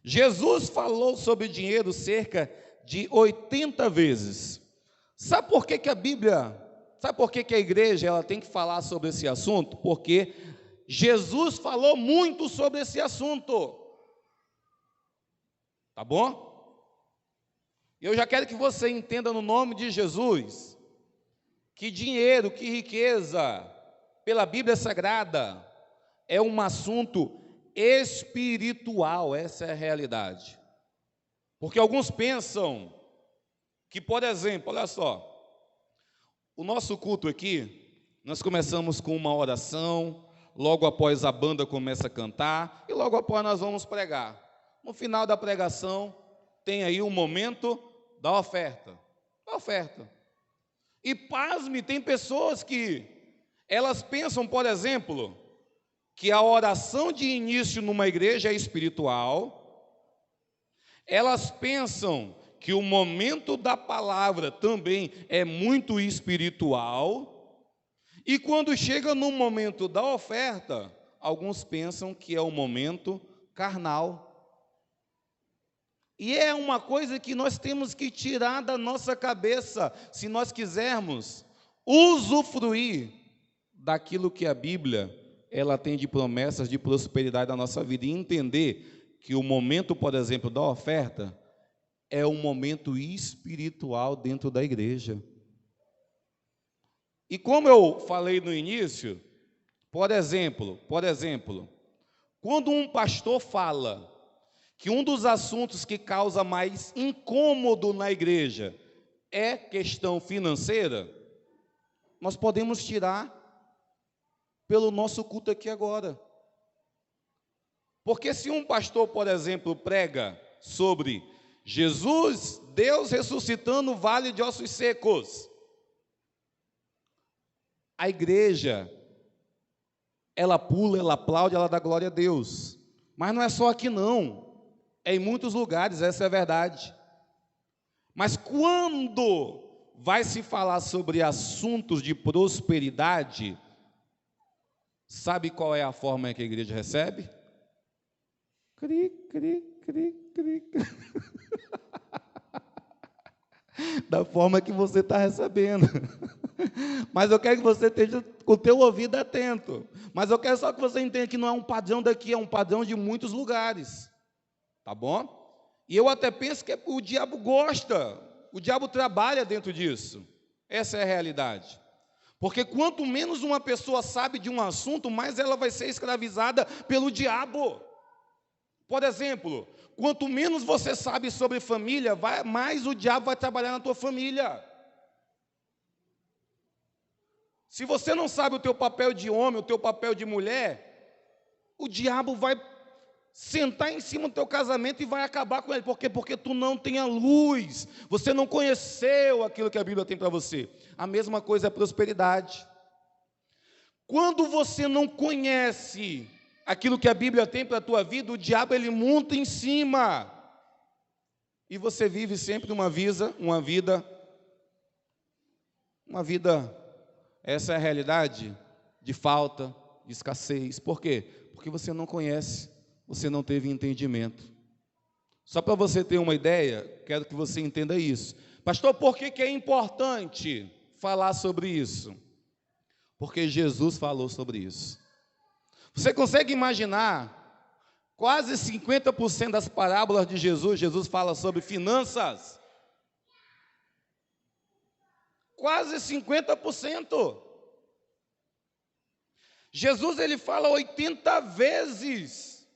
Jesus falou sobre dinheiro cerca de 80 vezes. Sabe por que a Bíblia, sabe por que a igreja ela tem que falar sobre esse assunto? Porque Jesus falou muito sobre esse assunto. Tá bom? Eu já quero que você entenda no nome de Jesus, que dinheiro, que riqueza, pela Bíblia Sagrada, é um assunto espiritual, essa é a realidade. Porque alguns pensam que, por exemplo, olha só, o nosso culto aqui, nós começamos com uma oração, logo após a banda começa a cantar, e logo após nós vamos pregar. No final da pregação, tem aí um momento da oferta. E pasme, tem pessoas que elas pensam, por exemplo, que a oração de início numa igreja é espiritual. Elas pensam que o momento da palavra também é muito espiritual. E quando chega no momento da oferta, alguns pensam que é o momento carnal. E é uma coisa que nós temos que tirar da nossa cabeça, se nós quisermos usufruir daquilo que a Bíblia ela tem de promessas de prosperidade na nossa vida, e entender que o momento, por exemplo, da oferta, é um momento espiritual dentro da igreja. E como eu falei no início, por exemplo, quando um pastor fala que um dos assuntos que causa mais incômodo na igreja é questão financeira, nós podemos tirar pelo nosso culto aqui agora. Porque se um pastor, por exemplo, prega sobre Jesus, Deus ressuscitando o vale de ossos secos, a igreja, ela pula, ela aplaude, ela dá glória a Deus. Mas não é só aqui não. É em muitos lugares, essa é a verdade. Mas quando vai se falar sobre assuntos de prosperidade, sabe qual é a forma que a igreja recebe? Cri, cri, cri, cri. Da forma que você está recebendo. Mas eu quero que você esteja com o teu ouvido atento. Mas eu quero só que você entenda que não é um padrão daqui, é um padrão de muitos lugares. Tá bom? E eu até penso que o diabo gosta, o diabo trabalha dentro disso. Essa é a realidade. Porque quanto menos uma pessoa sabe de um assunto, mais ela vai ser escravizada pelo diabo. Por exemplo, quanto menos você sabe sobre família, mais o diabo vai trabalhar na tua família. Se você não sabe o teu papel de homem, o teu papel de mulher, o diabo vai sentar em cima do teu casamento e vai acabar com ele. Por quê? Porque tu não tem a luz, você não conheceu aquilo que a Bíblia tem para você. A mesma coisa é a prosperidade. Quando você não conhece aquilo que a Bíblia tem para a tua vida, o diabo ele monta em cima, e você vive sempre uma vida, essa é a realidade, de falta, de escassez. Por quê? Porque você não conhece, você não teve entendimento. Só para você ter uma ideia, quero que você entenda isso. Pastor, por que é importante falar sobre isso? Porque Jesus falou sobre isso. Você consegue imaginar Quase 50% das parábolas de Jesus, Jesus fala sobre finanças. Quase 50%. Jesus, ele fala 80 vezes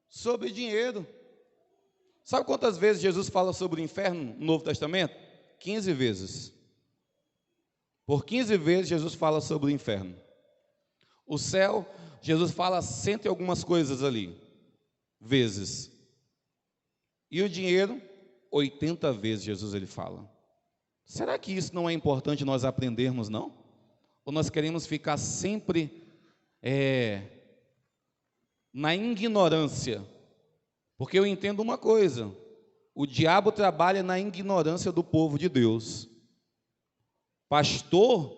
sobre dinheiro. Sabe quantas vezes Jesus fala sobre o inferno no Novo Testamento? 15 vezes. Por 15 vezes Jesus fala sobre o inferno. O céu, Jesus fala cento e algumas coisas ali, vezes. E o dinheiro, 80 vezes Jesus ele fala. Será que isso não é importante nós aprendermos, não? Ou nós queremos ficar sempre na ignorância? Porque eu entendo uma coisa: o diabo trabalha na ignorância do povo de Deus. Pastor,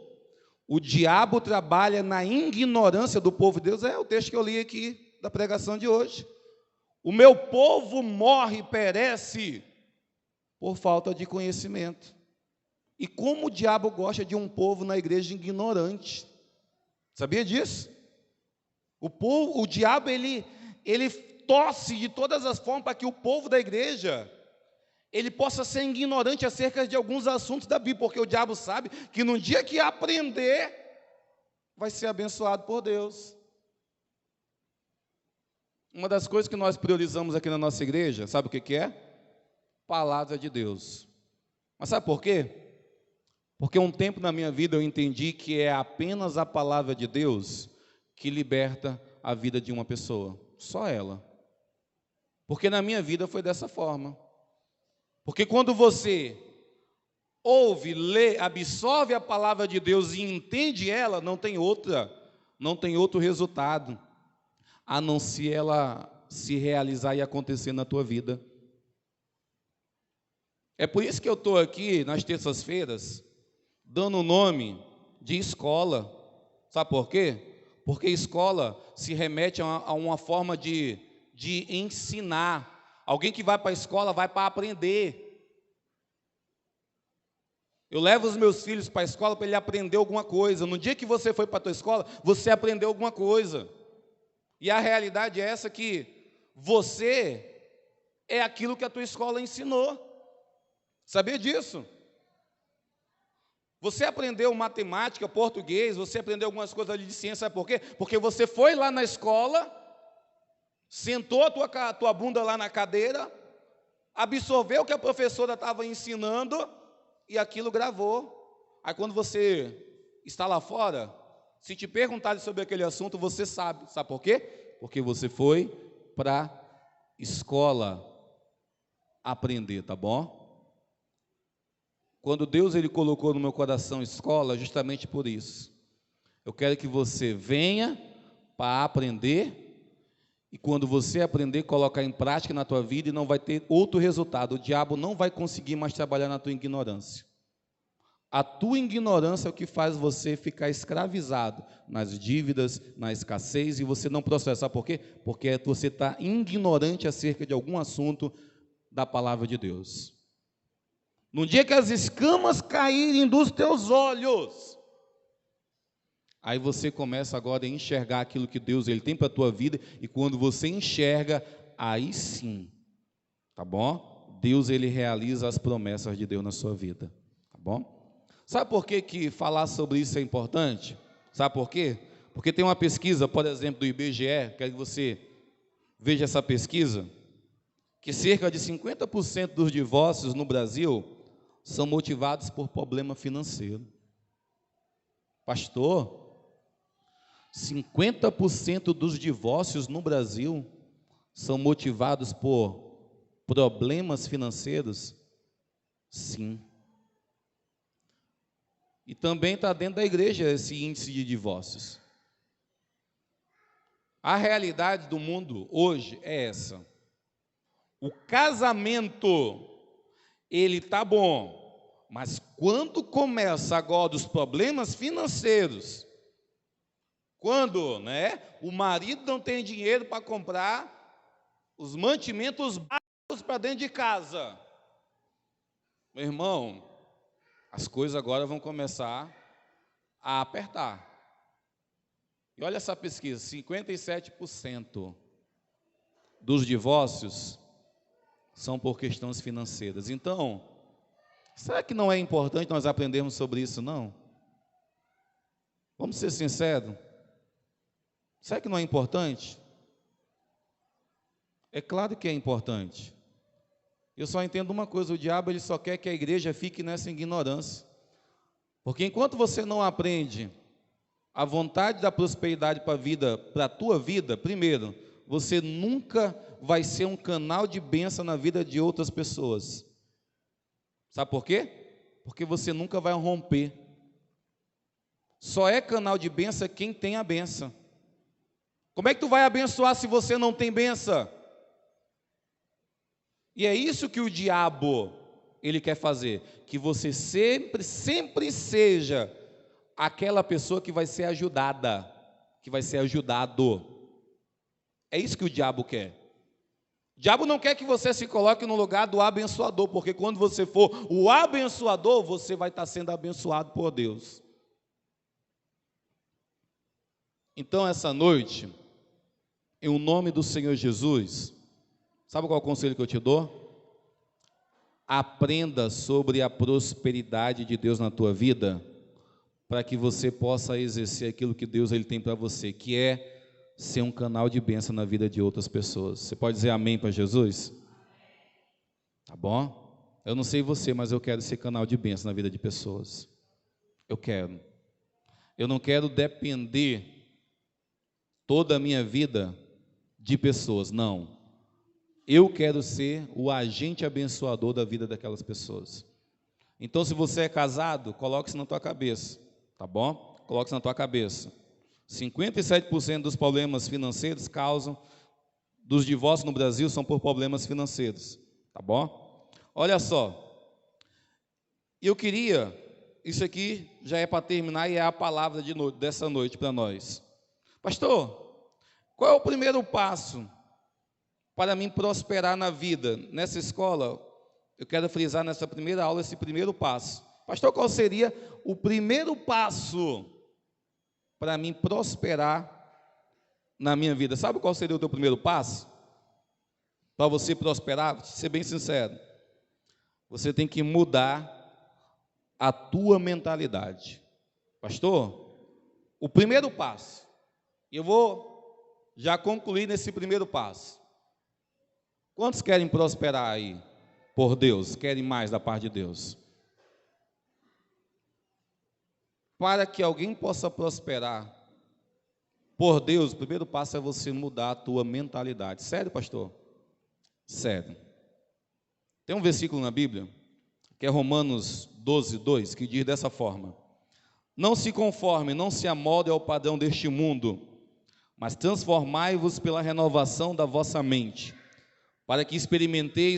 o diabo trabalha na ignorância do povo de Deus. É o texto que eu li aqui da pregação de hoje. O meu povo morre e perece por falta de conhecimento. E como o diabo gosta de um povo na igreja ignorante. Sabia disso? O diabo, ele torce de todas as formas para que o povo da igreja ele possa ser ignorante acerca de alguns assuntos da Bíblia, porque o diabo sabe que no dia que aprender, vai ser abençoado por Deus. Uma das coisas que nós priorizamos aqui na nossa igreja, sabe o que é? Palavra de Deus. Mas sabe por quê? Porque um tempo na minha vida eu entendi que é apenas a palavra de Deus que liberta a vida de uma pessoa, só ela. Porque na minha vida foi dessa forma. Porque quando você ouve, lê, absorve a palavra de Deus e entende ela, não tem outro resultado, a não ser ela se realizar e acontecer na tua vida. É por isso que eu estou aqui nas terças-feiras, dando o nome de escola. Sabe por quê? Porque escola se remete a uma forma de ensinar. Alguém que vai para a escola vai para aprender. Eu levo os meus filhos para a escola para ele aprender alguma coisa. No dia que você foi para a tua escola, você aprendeu alguma coisa. E a realidade é essa, que você é aquilo que a tua escola ensinou. Sabia disso? Você aprendeu matemática, português, você aprendeu algumas coisas ali de ciência, sabe por quê? Porque você foi lá na escola, sentou a tua bunda lá na cadeira, absorveu o que a professora estava ensinando e aquilo gravou. Aí quando você está lá fora, se te perguntarem sobre aquele assunto, você sabe. Sabe por quê? Porque você foi para a escola aprender, tá bom? Quando Deus ele colocou no meu coração escola, justamente por isso. Eu quero que você venha para aprender, e quando você aprender, colocar em prática na tua vida, e não vai ter outro resultado. O diabo não vai conseguir mais trabalhar na tua ignorância. A tua ignorância é o que faz você ficar escravizado nas dívidas, na escassez, e você não processa. Sabe por quê? Porque você está ignorante acerca de algum assunto da palavra de Deus. No dia que as escamas caírem dos teus olhos, aí você começa agora a enxergar aquilo que Deus ele tem para a tua vida, e quando você enxerga, aí sim, tá bom? Deus ele realiza as promessas de Deus na sua vida, tá bom? Sabe por que falar sobre isso é importante? Sabe por quê? Porque tem uma pesquisa, por exemplo, do IBGE, quero que você veja essa pesquisa, que cerca de 50% dos divórcios no Brasil são motivados por problema financeiro. Pastor, 50% dos divórcios no Brasil são motivados por problemas financeiros? Sim. E também está dentro da igreja esse índice de divórcios. A realidade do mundo hoje é essa. O casamento, ele está bom, mas quando começa agora os problemas financeiros, quando, o marido não tem dinheiro para comprar os mantimentos básicos para dentro de casa, meu irmão, as coisas agora vão começar a apertar. E olha essa pesquisa, 57% dos divórcios são por questões financeiras. Então, será que não é importante nós aprendermos sobre isso, não? Vamos ser sinceros. Será que não é importante? É claro que é importante. Eu só entendo uma coisa: o diabo ele só quer que a igreja fique nessa ignorância. Porque enquanto você não aprende a vontade da prosperidade para a tua vida, primeiro, você nunca vai ser um canal de bênção na vida de outras pessoas. Sabe por quê? Porque você nunca vai romper. Só é canal de bênção quem tem a bênção. Como é que tu vai abençoar se você não tem bênção? E é isso que o diabo, ele quer fazer, que você sempre seja aquela pessoa que vai ser ajudada, que vai ser ajudado. É isso que o diabo quer. O diabo não quer que você se coloque no lugar do abençoador, porque quando você for o abençoador, você vai estar sendo abençoado por Deus. Então, essa noite, em o nome do Senhor Jesus, sabe qual é o conselho que eu te dou? Aprenda sobre a prosperidade de Deus na tua vida, para que você possa exercer aquilo que Deus ele tem para você, que é ser um canal de bênção na vida de outras pessoas. Você pode dizer amém para Jesus? Tá bom? Eu não sei você, mas eu quero ser canal de bênção na vida de pessoas. Eu quero. Eu não quero depender toda a minha vida de pessoas, não. Eu quero ser o agente abençoador da vida daquelas pessoas. Então, se você é casado, coloque isso na tua cabeça, tá bom? Coloque isso na tua cabeça. 57% dos problemas financeiros dos divórcios no Brasil são por problemas financeiros, tá bom? Olha só, eu queria, isso aqui já é para terminar e é a palavra dessa noite para nós. Pastor, qual é o primeiro passo para mim prosperar na vida? Nessa escola, eu quero frisar nessa primeira aula esse primeiro passo. Pastor, qual seria o primeiro passo para mim prosperar na minha vida? Sabe qual seria o teu primeiro passo? Para você prosperar, vou ser bem sincero, você tem que mudar a tua mentalidade. Pastor, o primeiro passo, eu vou já concluir nesse primeiro passo. Quantos querem prosperar aí por Deus? Querem mais da parte de Deus? Para que alguém possa prosperar por Deus, o primeiro passo é você mudar a tua mentalidade. Sério, pastor? Sério. Tem um versículo na Bíblia, que é Romanos 12, 2, que diz dessa forma: não se conforme, não se amolde ao padrão deste mundo, mas transformai-vos pela renovação da vossa mente, para que experimentei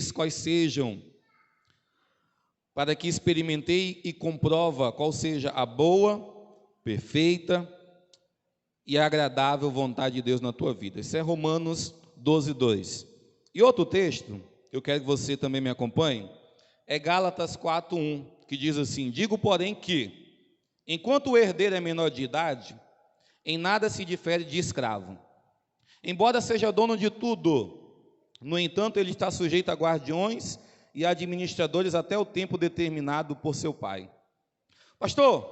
e comprova qual seja a boa, perfeita e agradável vontade de Deus na tua vida. Isso é Romanos 12, 2. E outro texto, que eu quero que você também me acompanhe, é Gálatas 4, 1, que diz assim: digo, porém, que, enquanto o herdeiro é menor de idade, em nada se difere de escravo, embora seja dono de tudo. No entanto, ele está sujeito a guardiões e administradores até o tempo determinado por seu pai. Pastor,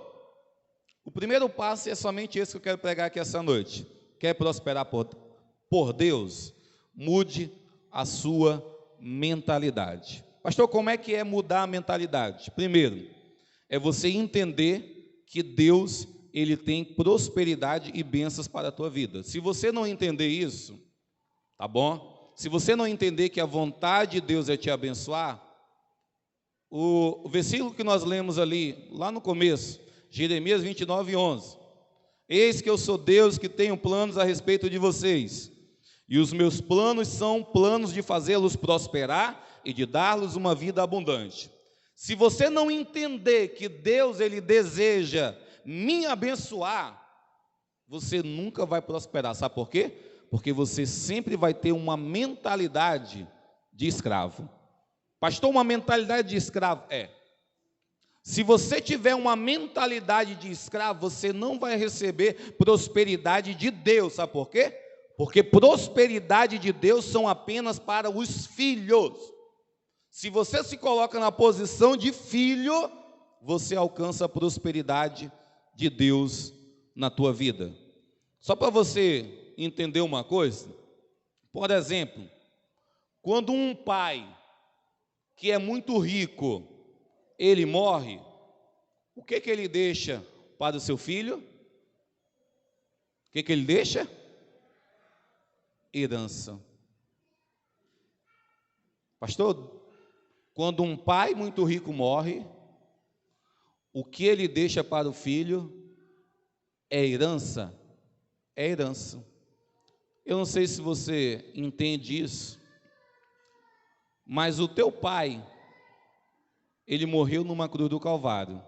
o primeiro passo é somente esse que eu quero pregar aqui essa noite. Quer prosperar por Deus? Mude a sua mentalidade. Pastor, como é que é mudar a mentalidade? Primeiro, é você entender que Deus, ele tem prosperidade e bênçãos para a tua vida. Se você não entender isso, tá bom? Se você não entender que a vontade de Deus é te abençoar, o versículo que nós lemos ali, lá no começo, Jeremias 29, 11: eis que eu sou Deus que tenho planos a respeito de vocês, e os meus planos são planos de fazê-los prosperar e de dar-los uma vida abundante. Se você não entender que Deus, ele deseja me abençoar, você nunca vai prosperar. Sabe por quê? Porque você sempre vai ter uma mentalidade de escravo. Pastor, uma mentalidade de escravo? Se você tiver uma mentalidade de escravo, você não vai receber prosperidade de Deus. Sabe por quê? Porque prosperidade de Deus são apenas para os filhos. Se você se coloca na posição de filho, você alcança a prosperidade de Deus na tua vida. Só para você entender uma coisa, por exemplo, quando um pai que é muito rico, ele morre, o que ele deixa para o seu filho? O que ele deixa? Herança. Pastor, quando um pai muito rico morre, o que ele deixa para o filho é herança? É herança. Eu não sei se você entende isso, mas o teu pai, ele morreu numa cruz do Calvário.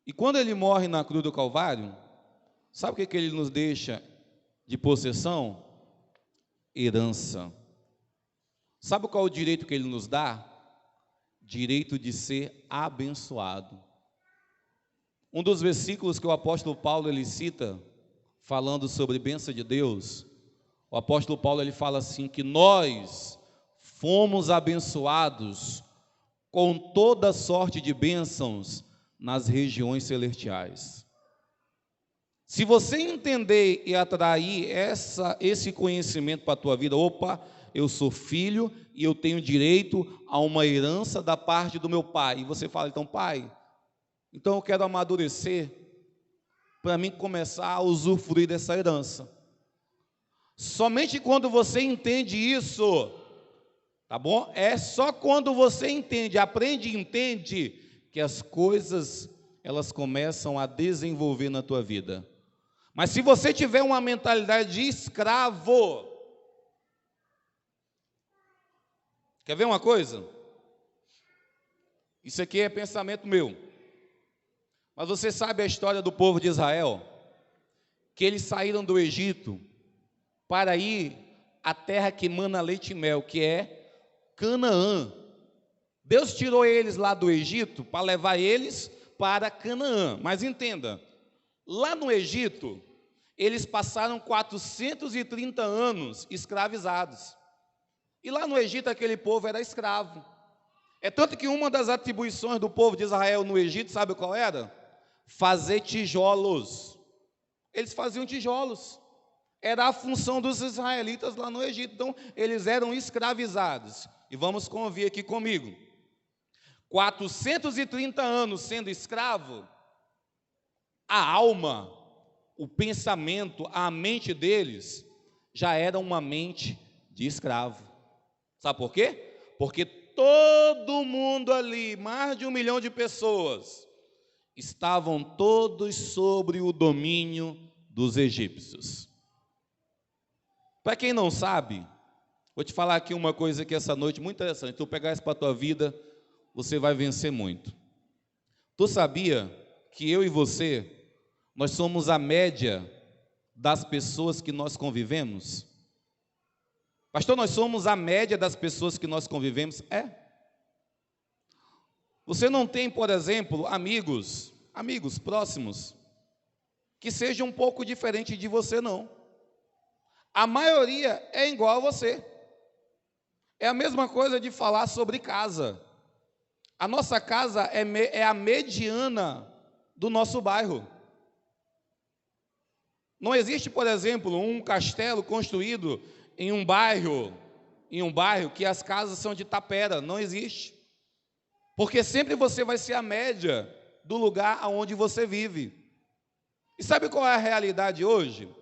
E quando ele morre na cruz do Calvário, sabe o que ele nos deixa de possessão? Herança. Sabe qual é o direito que ele nos dá? Direito de ser abençoado. Um dos versículos que o apóstolo Paulo ele cita, falando sobre bênção de Deus, o apóstolo Paulo ele fala assim, que nós fomos abençoados com toda sorte de bênçãos nas regiões celestiais. Se você entender e atrair esse conhecimento para a tua vida, opa, eu sou filho e eu tenho direito a uma herança da parte do meu pai. E você fala, então, pai, então eu quero amadurecer para mim começar a usufruir dessa herança. Somente quando você entende isso, tá bom? É só quando você entende, aprende e entende que as coisas, elas começam a desenvolver na tua vida. Mas se você tiver uma mentalidade de escravo, quer ver uma coisa? Isso aqui é pensamento meu. Mas você sabe a história do povo de Israel? Que eles saíram do Egito para ir à terra que mana leite e mel, que é Canaã. Deus tirou eles lá do Egito para levar eles para Canaã. Mas entenda, lá no Egito, eles passaram 430 anos escravizados. E lá no Egito aquele povo era escravo. É tanto que uma das atribuições do povo de Israel no Egito, sabe qual era? Fazer tijolos. Eles faziam tijolos. Era a função dos israelitas lá no Egito. Então, eles eram escravizados. E vamos convir aqui comigo. 430 anos sendo escravo, a alma, o pensamento, a mente deles já era uma mente de escravo. Sabe por quê? Porque todo mundo ali, mais de 1 milhão de pessoas, estavam todos sobre o domínio dos egípcios. Para quem não sabe, vou te falar aqui uma coisa aqui essa noite muito interessante. Tu pegar isso para a tua vida, você vai vencer muito. Tu sabia que eu e você, nós somos a média das pessoas que nós convivemos? Pastor, nós somos a média das pessoas que nós convivemos? É. Você não tem, por exemplo, amigos próximos, que sejam um pouco diferentes de você, não. A maioria é igual a você. É a mesma coisa de falar sobre casa. A nossa casa é a mediana do nosso bairro. Não existe, por exemplo, um castelo construído em um bairro que as casas são de tapera. Não existe. Porque sempre você vai ser a média do lugar onde você vive. E sabe qual é a realidade hoje?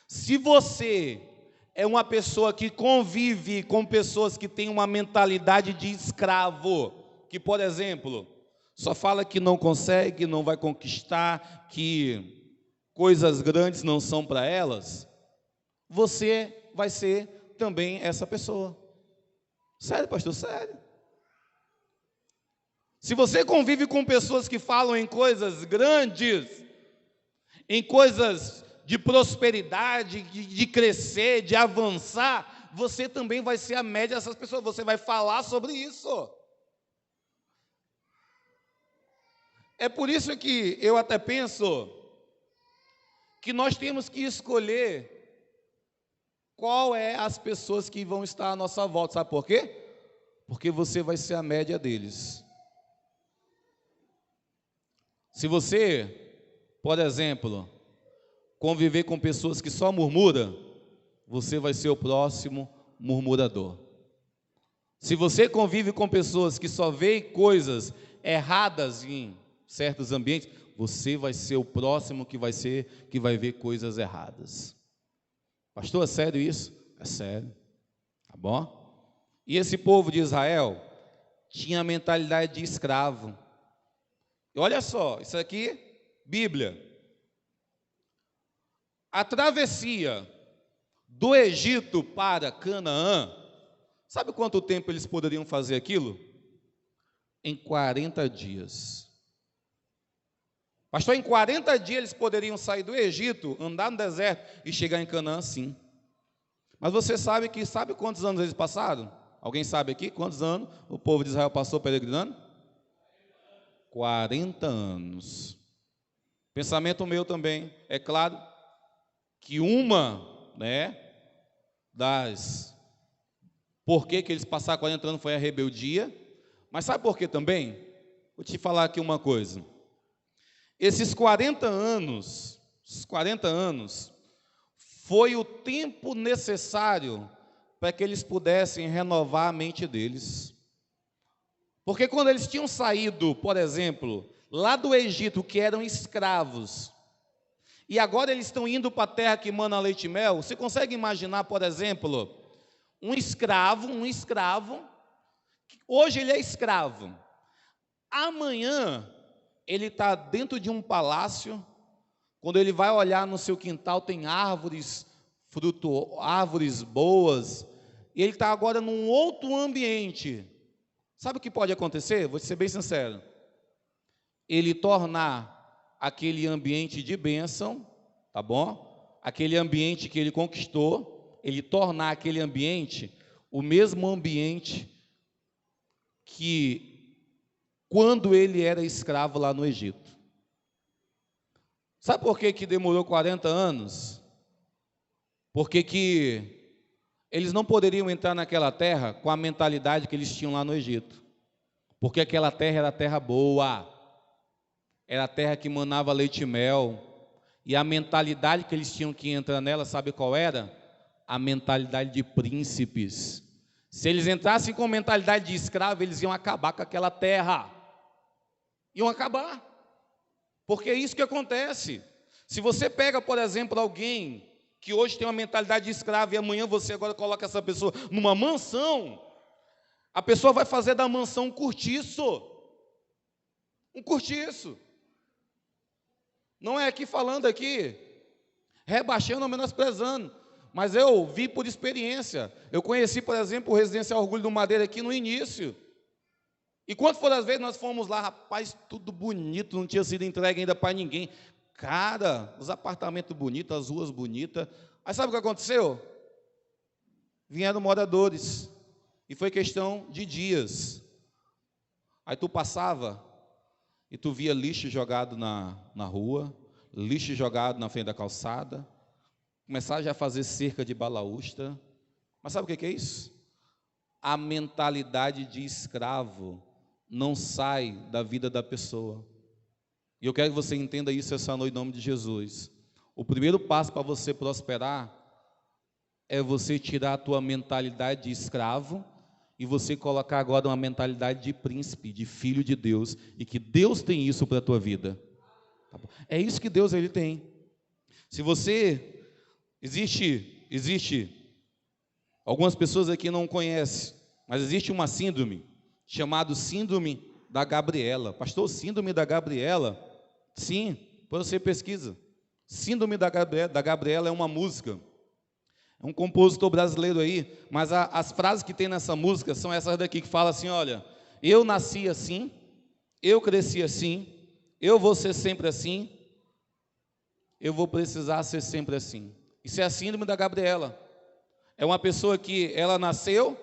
Se você é uma pessoa que convive com pessoas que têm uma mentalidade de escravo, que, por exemplo, só fala que não consegue, não vai conquistar, que coisas grandes não são para elas, você vai ser também essa pessoa. Sério, pastor? Sério. Se você convive com pessoas que falam em coisas grandes, em coisas de prosperidade, de crescer, de avançar, você também vai ser a média dessas pessoas, você vai falar sobre isso. É por isso que eu até penso que nós temos que escolher qual é as pessoas que vão estar à nossa volta. Sabe por quê? Porque você vai ser a média deles. Se você, por exemplo, conviver com pessoas que só murmuram, você vai ser o próximo murmurador. Se você convive com pessoas que só veem coisas erradas em certos ambientes, você vai ser o próximo que vai ver coisas erradas. Pastor, é sério isso? É sério. Tá bom? E esse povo de Israel tinha a mentalidade de escravo. E olha só, isso aqui, Bíblia. A travessia do Egito para Canaã, sabe quanto tempo eles poderiam fazer aquilo? Em 40 dias. Pastor, em 40 dias eles poderiam sair do Egito, andar no deserto e chegar em Canaã, sim. Mas você sabe quantos anos eles passaram? Alguém sabe aqui quantos anos o povo de Israel passou peregrinando? 40 anos. Pensamento meu também, é claro que por que eles passaram 40 anos foi a rebeldia, mas sabe por que também? Vou te falar aqui uma coisa. Esses 40 anos foi o tempo necessário para que eles pudessem renovar a mente deles. Porque quando eles tinham saído, por exemplo, lá do Egito, que eram escravos, e agora eles estão indo para a terra que mana leite e mel, você consegue imaginar, por exemplo, um escravo, hoje ele é escravo, amanhã ele está dentro de um palácio, quando ele vai olhar no seu quintal tem árvores boas, e ele está agora num outro ambiente. Sabe o que pode acontecer? Vou ser bem sincero. Ele tornar aquele ambiente de bênção, tá bom? Aquele ambiente que ele conquistou, ele tornar aquele ambiente o mesmo ambiente que quando ele era escravo lá no Egito. Sabe por que demorou 40 anos? Porque que eles não poderiam entrar naquela terra com a mentalidade que eles tinham lá no Egito. Porque aquela terra era terra boa. Era a terra que manava leite e mel. E a mentalidade que eles tinham que entrar nela, sabe qual era? A mentalidade de príncipes. Se eles entrassem com mentalidade de escravo, eles iam acabar com aquela terra. Iam acabar. Porque é isso que acontece. Se você pega, por exemplo, alguém que hoje tem uma mentalidade de escravo e amanhã você agora coloca essa pessoa numa mansão, a pessoa vai fazer da mansão um cortiço. Um cortiço. Não é aqui falando aqui, rebaixando ou menosprezando, mas eu vi por experiência. Eu conheci, por exemplo, o Residencial Orgulho do Madeira aqui no início. E quantas foram as vezes nós fomos lá, rapaz, tudo bonito, não tinha sido entregue ainda para ninguém. Cara, os apartamentos bonitos, as ruas bonitas. Aí sabe o que aconteceu? Vieram moradores. E foi questão de dias. Aí tu passava e tu via lixo jogado na rua, lixo jogado na frente da calçada. Começaram já a fazer cerca de balaústra. Mas sabe o que é isso? A mentalidade de escravo não sai da vida da pessoa. E eu quero que você entenda isso essa noite em nome de Jesus. O primeiro passo para você prosperar é você tirar a tua mentalidade de escravo e você colocar agora uma mentalidade de príncipe, de filho de Deus, e que Deus tem isso para a tua vida. É isso que Deus ele tem. Se você existe algumas pessoas aqui não conhecem, mas existe uma síndrome chamada síndrome da Gabriela. Pastor, síndrome da Gabriela? Sim, depois você pesquisa. Síndrome da Gabriela é uma música. É um compositor brasileiro aí, mas as frases que tem nessa música são essas daqui, que fala assim, olha, eu nasci assim, eu cresci assim, eu vou ser sempre assim, eu vou precisar ser sempre assim. Isso é a síndrome da Gabriela. É uma pessoa que ela nasceu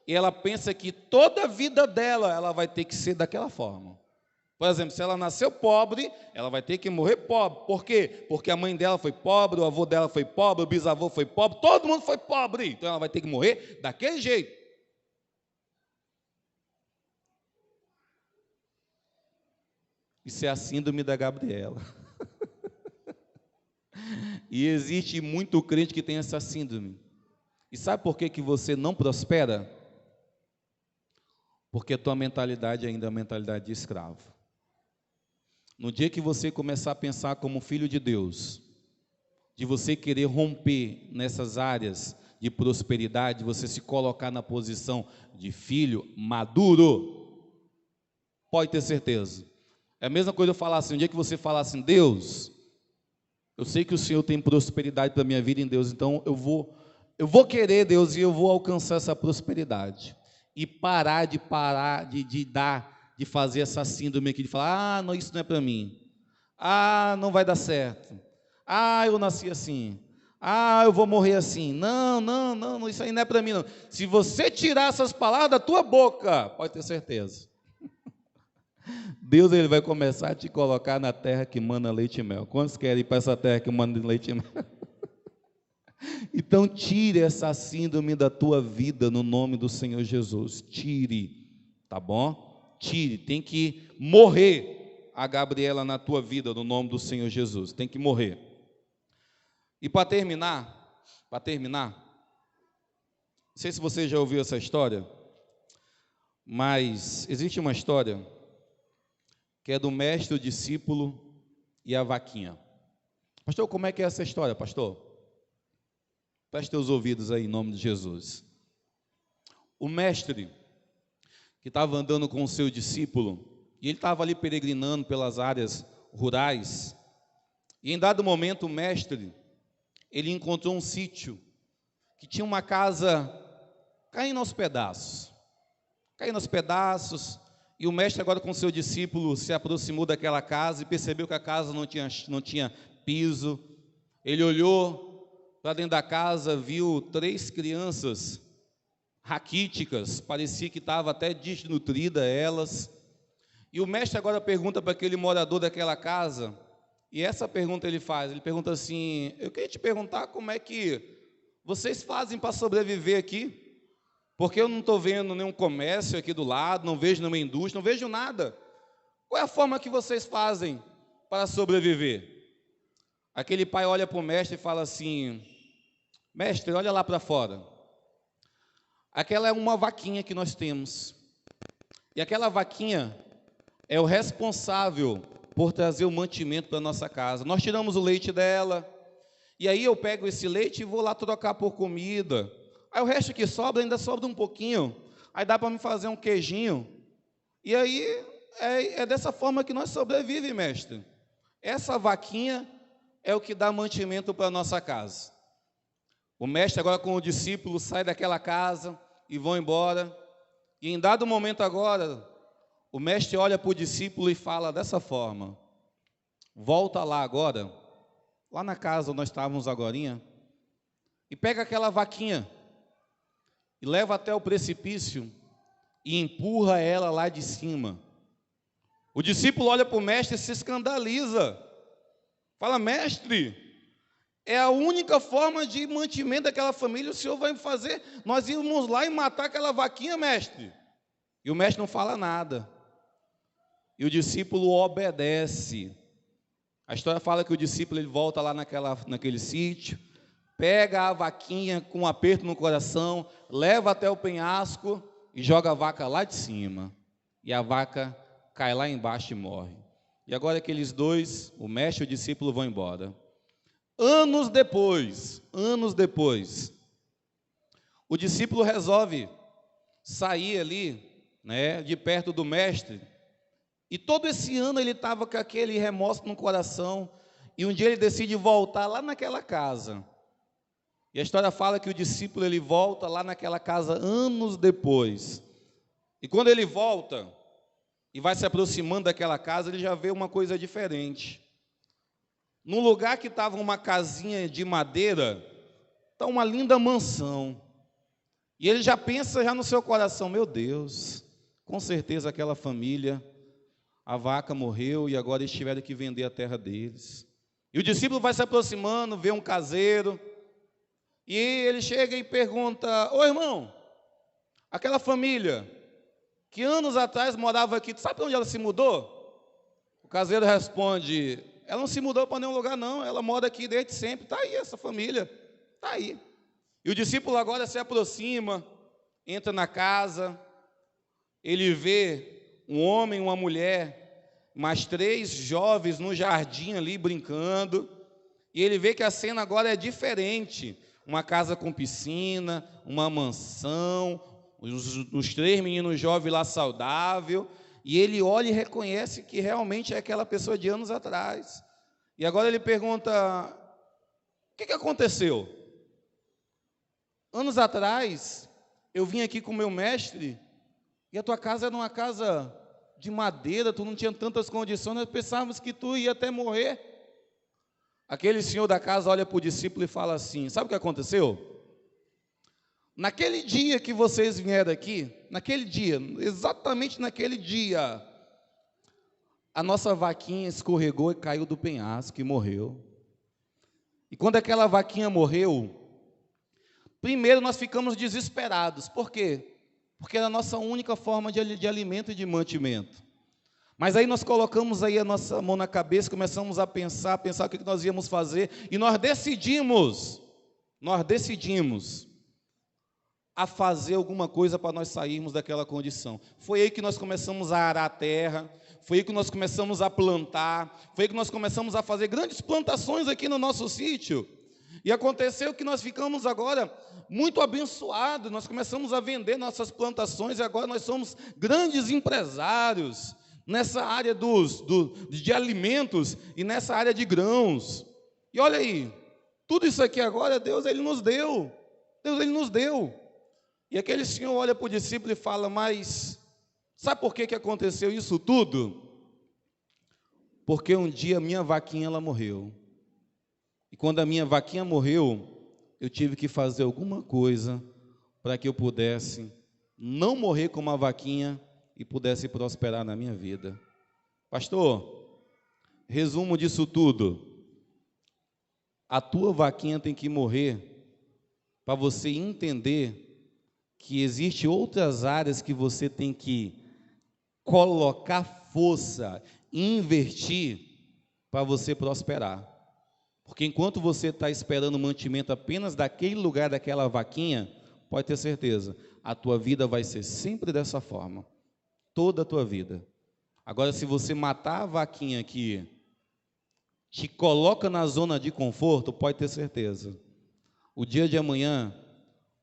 e ela pensa que toda a vida dela ela vai ter que ser daquela forma. Por exemplo, se ela nasceu pobre, ela vai ter que morrer pobre. Por quê? Porque a mãe dela foi pobre, o avô dela foi pobre, o bisavô foi pobre, todo mundo foi pobre. Então ela vai ter que morrer daquele jeito. Isso é a síndrome da Gabriela. E existe muito crente que tem essa síndrome. E sabe por que você não prospera? Porque a tua mentalidade ainda é a mentalidade de escravo. No dia que você começar a pensar como filho de Deus, de você querer romper nessas áreas de prosperidade, você se colocar na posição de filho maduro, pode ter certeza. É a mesma coisa eu falar assim, um dia que você falar assim, Deus, eu sei que o Senhor tem prosperidade para a minha vida em Deus, então eu vou querer, Deus, e eu vou alcançar essa prosperidade. E parar de fazer essa síndrome aqui, de falar, não, isso não é para mim. Não vai dar certo. Eu nasci assim. Eu vou morrer assim. Não, isso aí não é para mim, não. Se você tirar essas palavras da tua boca, pode ter certeza. Deus, ele vai começar a te colocar na terra que mana leite e mel. Quantos querem ir para essa terra que mana leite e mel? Então tire essa síndrome da tua vida no nome do Senhor Jesus. Tire, tá bom? Tire, tem que morrer a Gabriela na tua vida no nome do Senhor Jesus. Tem que morrer. E para terminar, não sei se você já ouviu essa história, mas existe uma história que é do mestre, o discípulo e a vaquinha. Pastor, como é que é essa história, pastor? Preste teus ouvidos aí, em nome de Jesus. O mestre, que estava andando com o seu discípulo, e ele estava ali peregrinando pelas áreas rurais, e em dado momento o mestre, ele encontrou um sítio, que tinha uma casa caindo aos pedaços, e o mestre agora com o seu discípulo se aproximou daquela casa e percebeu que a casa não tinha piso. Ele olhou para dentro da casa, viu 3 crianças raquíticas, parecia que estava até desnutrida elas. E o mestre agora pergunta para aquele morador daquela casa, e essa pergunta ele faz, ele pergunta assim, eu queria te perguntar como é que vocês fazem para sobreviver aqui? Porque eu não estou vendo nenhum comércio aqui do lado, não vejo nenhuma indústria, não vejo nada. Qual é a forma que vocês fazem para sobreviver? Aquele pai olha para o mestre e fala assim, mestre, olha lá para fora. Aquela é uma vaquinha que nós temos. E aquela vaquinha é o responsável por trazer o mantimento para a nossa casa. Nós tiramos o leite dela, e aí eu pego esse leite e vou lá trocar por comida. Aí o resto que sobra, ainda sobra um pouquinho. Aí dá para me fazer um queijinho. E aí é dessa forma que nós sobrevivemos, mestre. Essa vaquinha é o que dá mantimento para a nossa casa. O mestre agora com o discípulo sai daquela casa e vão embora. E em dado momento agora, o mestre olha para o discípulo e fala dessa forma, volta lá agora, lá na casa onde nós estávamos agorinha, e pega aquela vaquinha, e leva até o precipício, e empurra ela lá de cima. O discípulo olha para o mestre e se escandaliza, fala, mestre, é a única forma de mantimento daquela família, o senhor vai fazer, nós íamos lá e matar aquela vaquinha, mestre. E o mestre não fala nada. E o discípulo obedece. A história fala que o discípulo ele volta lá naquele sítio, pega a vaquinha com um aperto no coração, leva até o penhasco e joga a vaca lá de cima. E a vaca cai lá embaixo e morre. E agora aqueles dois, o mestre e o discípulo, vão embora. Anos depois, o discípulo resolve sair ali, né, de perto do mestre. E todo esse ano ele estava com aquele remorso no coração. E um dia ele decide voltar lá naquela casa. E a história fala que o discípulo ele volta lá naquela casa anos depois. E quando ele volta e vai se aproximando daquela casa, ele já vê uma coisa diferente. No lugar que estava uma casinha de madeira, está uma linda mansão. E ele já pensa já no seu coração, meu Deus, com certeza aquela família a vaca morreu e agora eles tiveram que vender a terra deles. E o discípulo vai se aproximando, vê um caseiro, e ele chega e pergunta: ô irmão, aquela família que anos atrás morava aqui, tu sabe onde ela se mudou? O caseiro responde: ela não se mudou para nenhum lugar não, ela mora aqui desde sempre, está aí essa família, está aí. E o discípulo agora se aproxima, entra na casa, ele vê um homem, uma mulher, mais 3 jovens no jardim ali brincando, e ele vê que a cena agora é diferente, uma casa com piscina, uma mansão, os 3 meninos jovens lá saudáveis, e ele olha e reconhece que realmente é aquela pessoa de anos atrás. E agora ele pergunta: o que aconteceu? Anos atrás, eu vim aqui com o meu mestre, e a tua casa era uma casa de madeira, tu não tinha tantas condições, nós pensávamos que tu ia até morrer. Aquele senhor da casa olha para o discípulo e fala assim: sabe o que aconteceu? Naquele dia que vocês vieram aqui, naquele dia, exatamente naquele dia, a nossa vaquinha escorregou e caiu do penhasco e morreu. E quando aquela vaquinha morreu, primeiro nós ficamos desesperados. Por quê? Porque era a nossa única forma de alimento e de mantimento. Mas aí nós colocamos aí a nossa mão na cabeça, começamos a pensar o que nós íamos fazer, e nós decidimos a fazer alguma coisa para nós sairmos daquela condição. Foi aí que nós começamos a arar a terra, foi aí que nós começamos a plantar, foi aí que nós começamos a fazer grandes plantações aqui no nosso sítio. E aconteceu que nós ficamos agora muito abençoados, nós começamos a vender nossas plantações, e agora nós somos grandes empresários nessa área de alimentos e nessa área de grãos. E olha aí, tudo isso aqui agora, Deus Ele nos deu. E aquele senhor olha para o discípulo e fala: mas sabe por que aconteceu isso tudo? Porque um dia a minha vaquinha ela morreu. E quando a minha vaquinha morreu, eu tive que fazer alguma coisa para que eu pudesse não morrer como uma vaquinha e pudesse prosperar na minha vida. Pastor, resumo disso tudo: a tua vaquinha tem que morrer para você entender que existem outras áreas que você tem que colocar força, investir para você prosperar. Porque enquanto você está esperando o mantimento apenas daquele lugar, daquela vaquinha, pode ter certeza, a tua vida vai ser sempre dessa forma, toda a tua vida. Agora, se você matar a vaquinha que te coloca na zona de conforto, pode ter certeza, o dia de amanhã,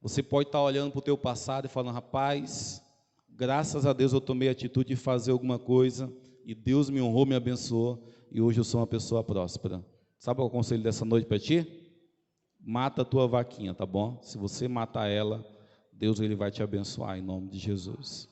você pode estar olhando para o teu passado e falando: rapaz, graças a Deus eu tomei a atitude de fazer alguma coisa, e Deus me honrou, me abençoou, e hoje eu sou uma pessoa próspera. Sabe qual é o conselho dessa noite para ti? Mata a tua vaquinha, tá bom? Se você matar ela, Deus Ele vai te abençoar em nome de Jesus.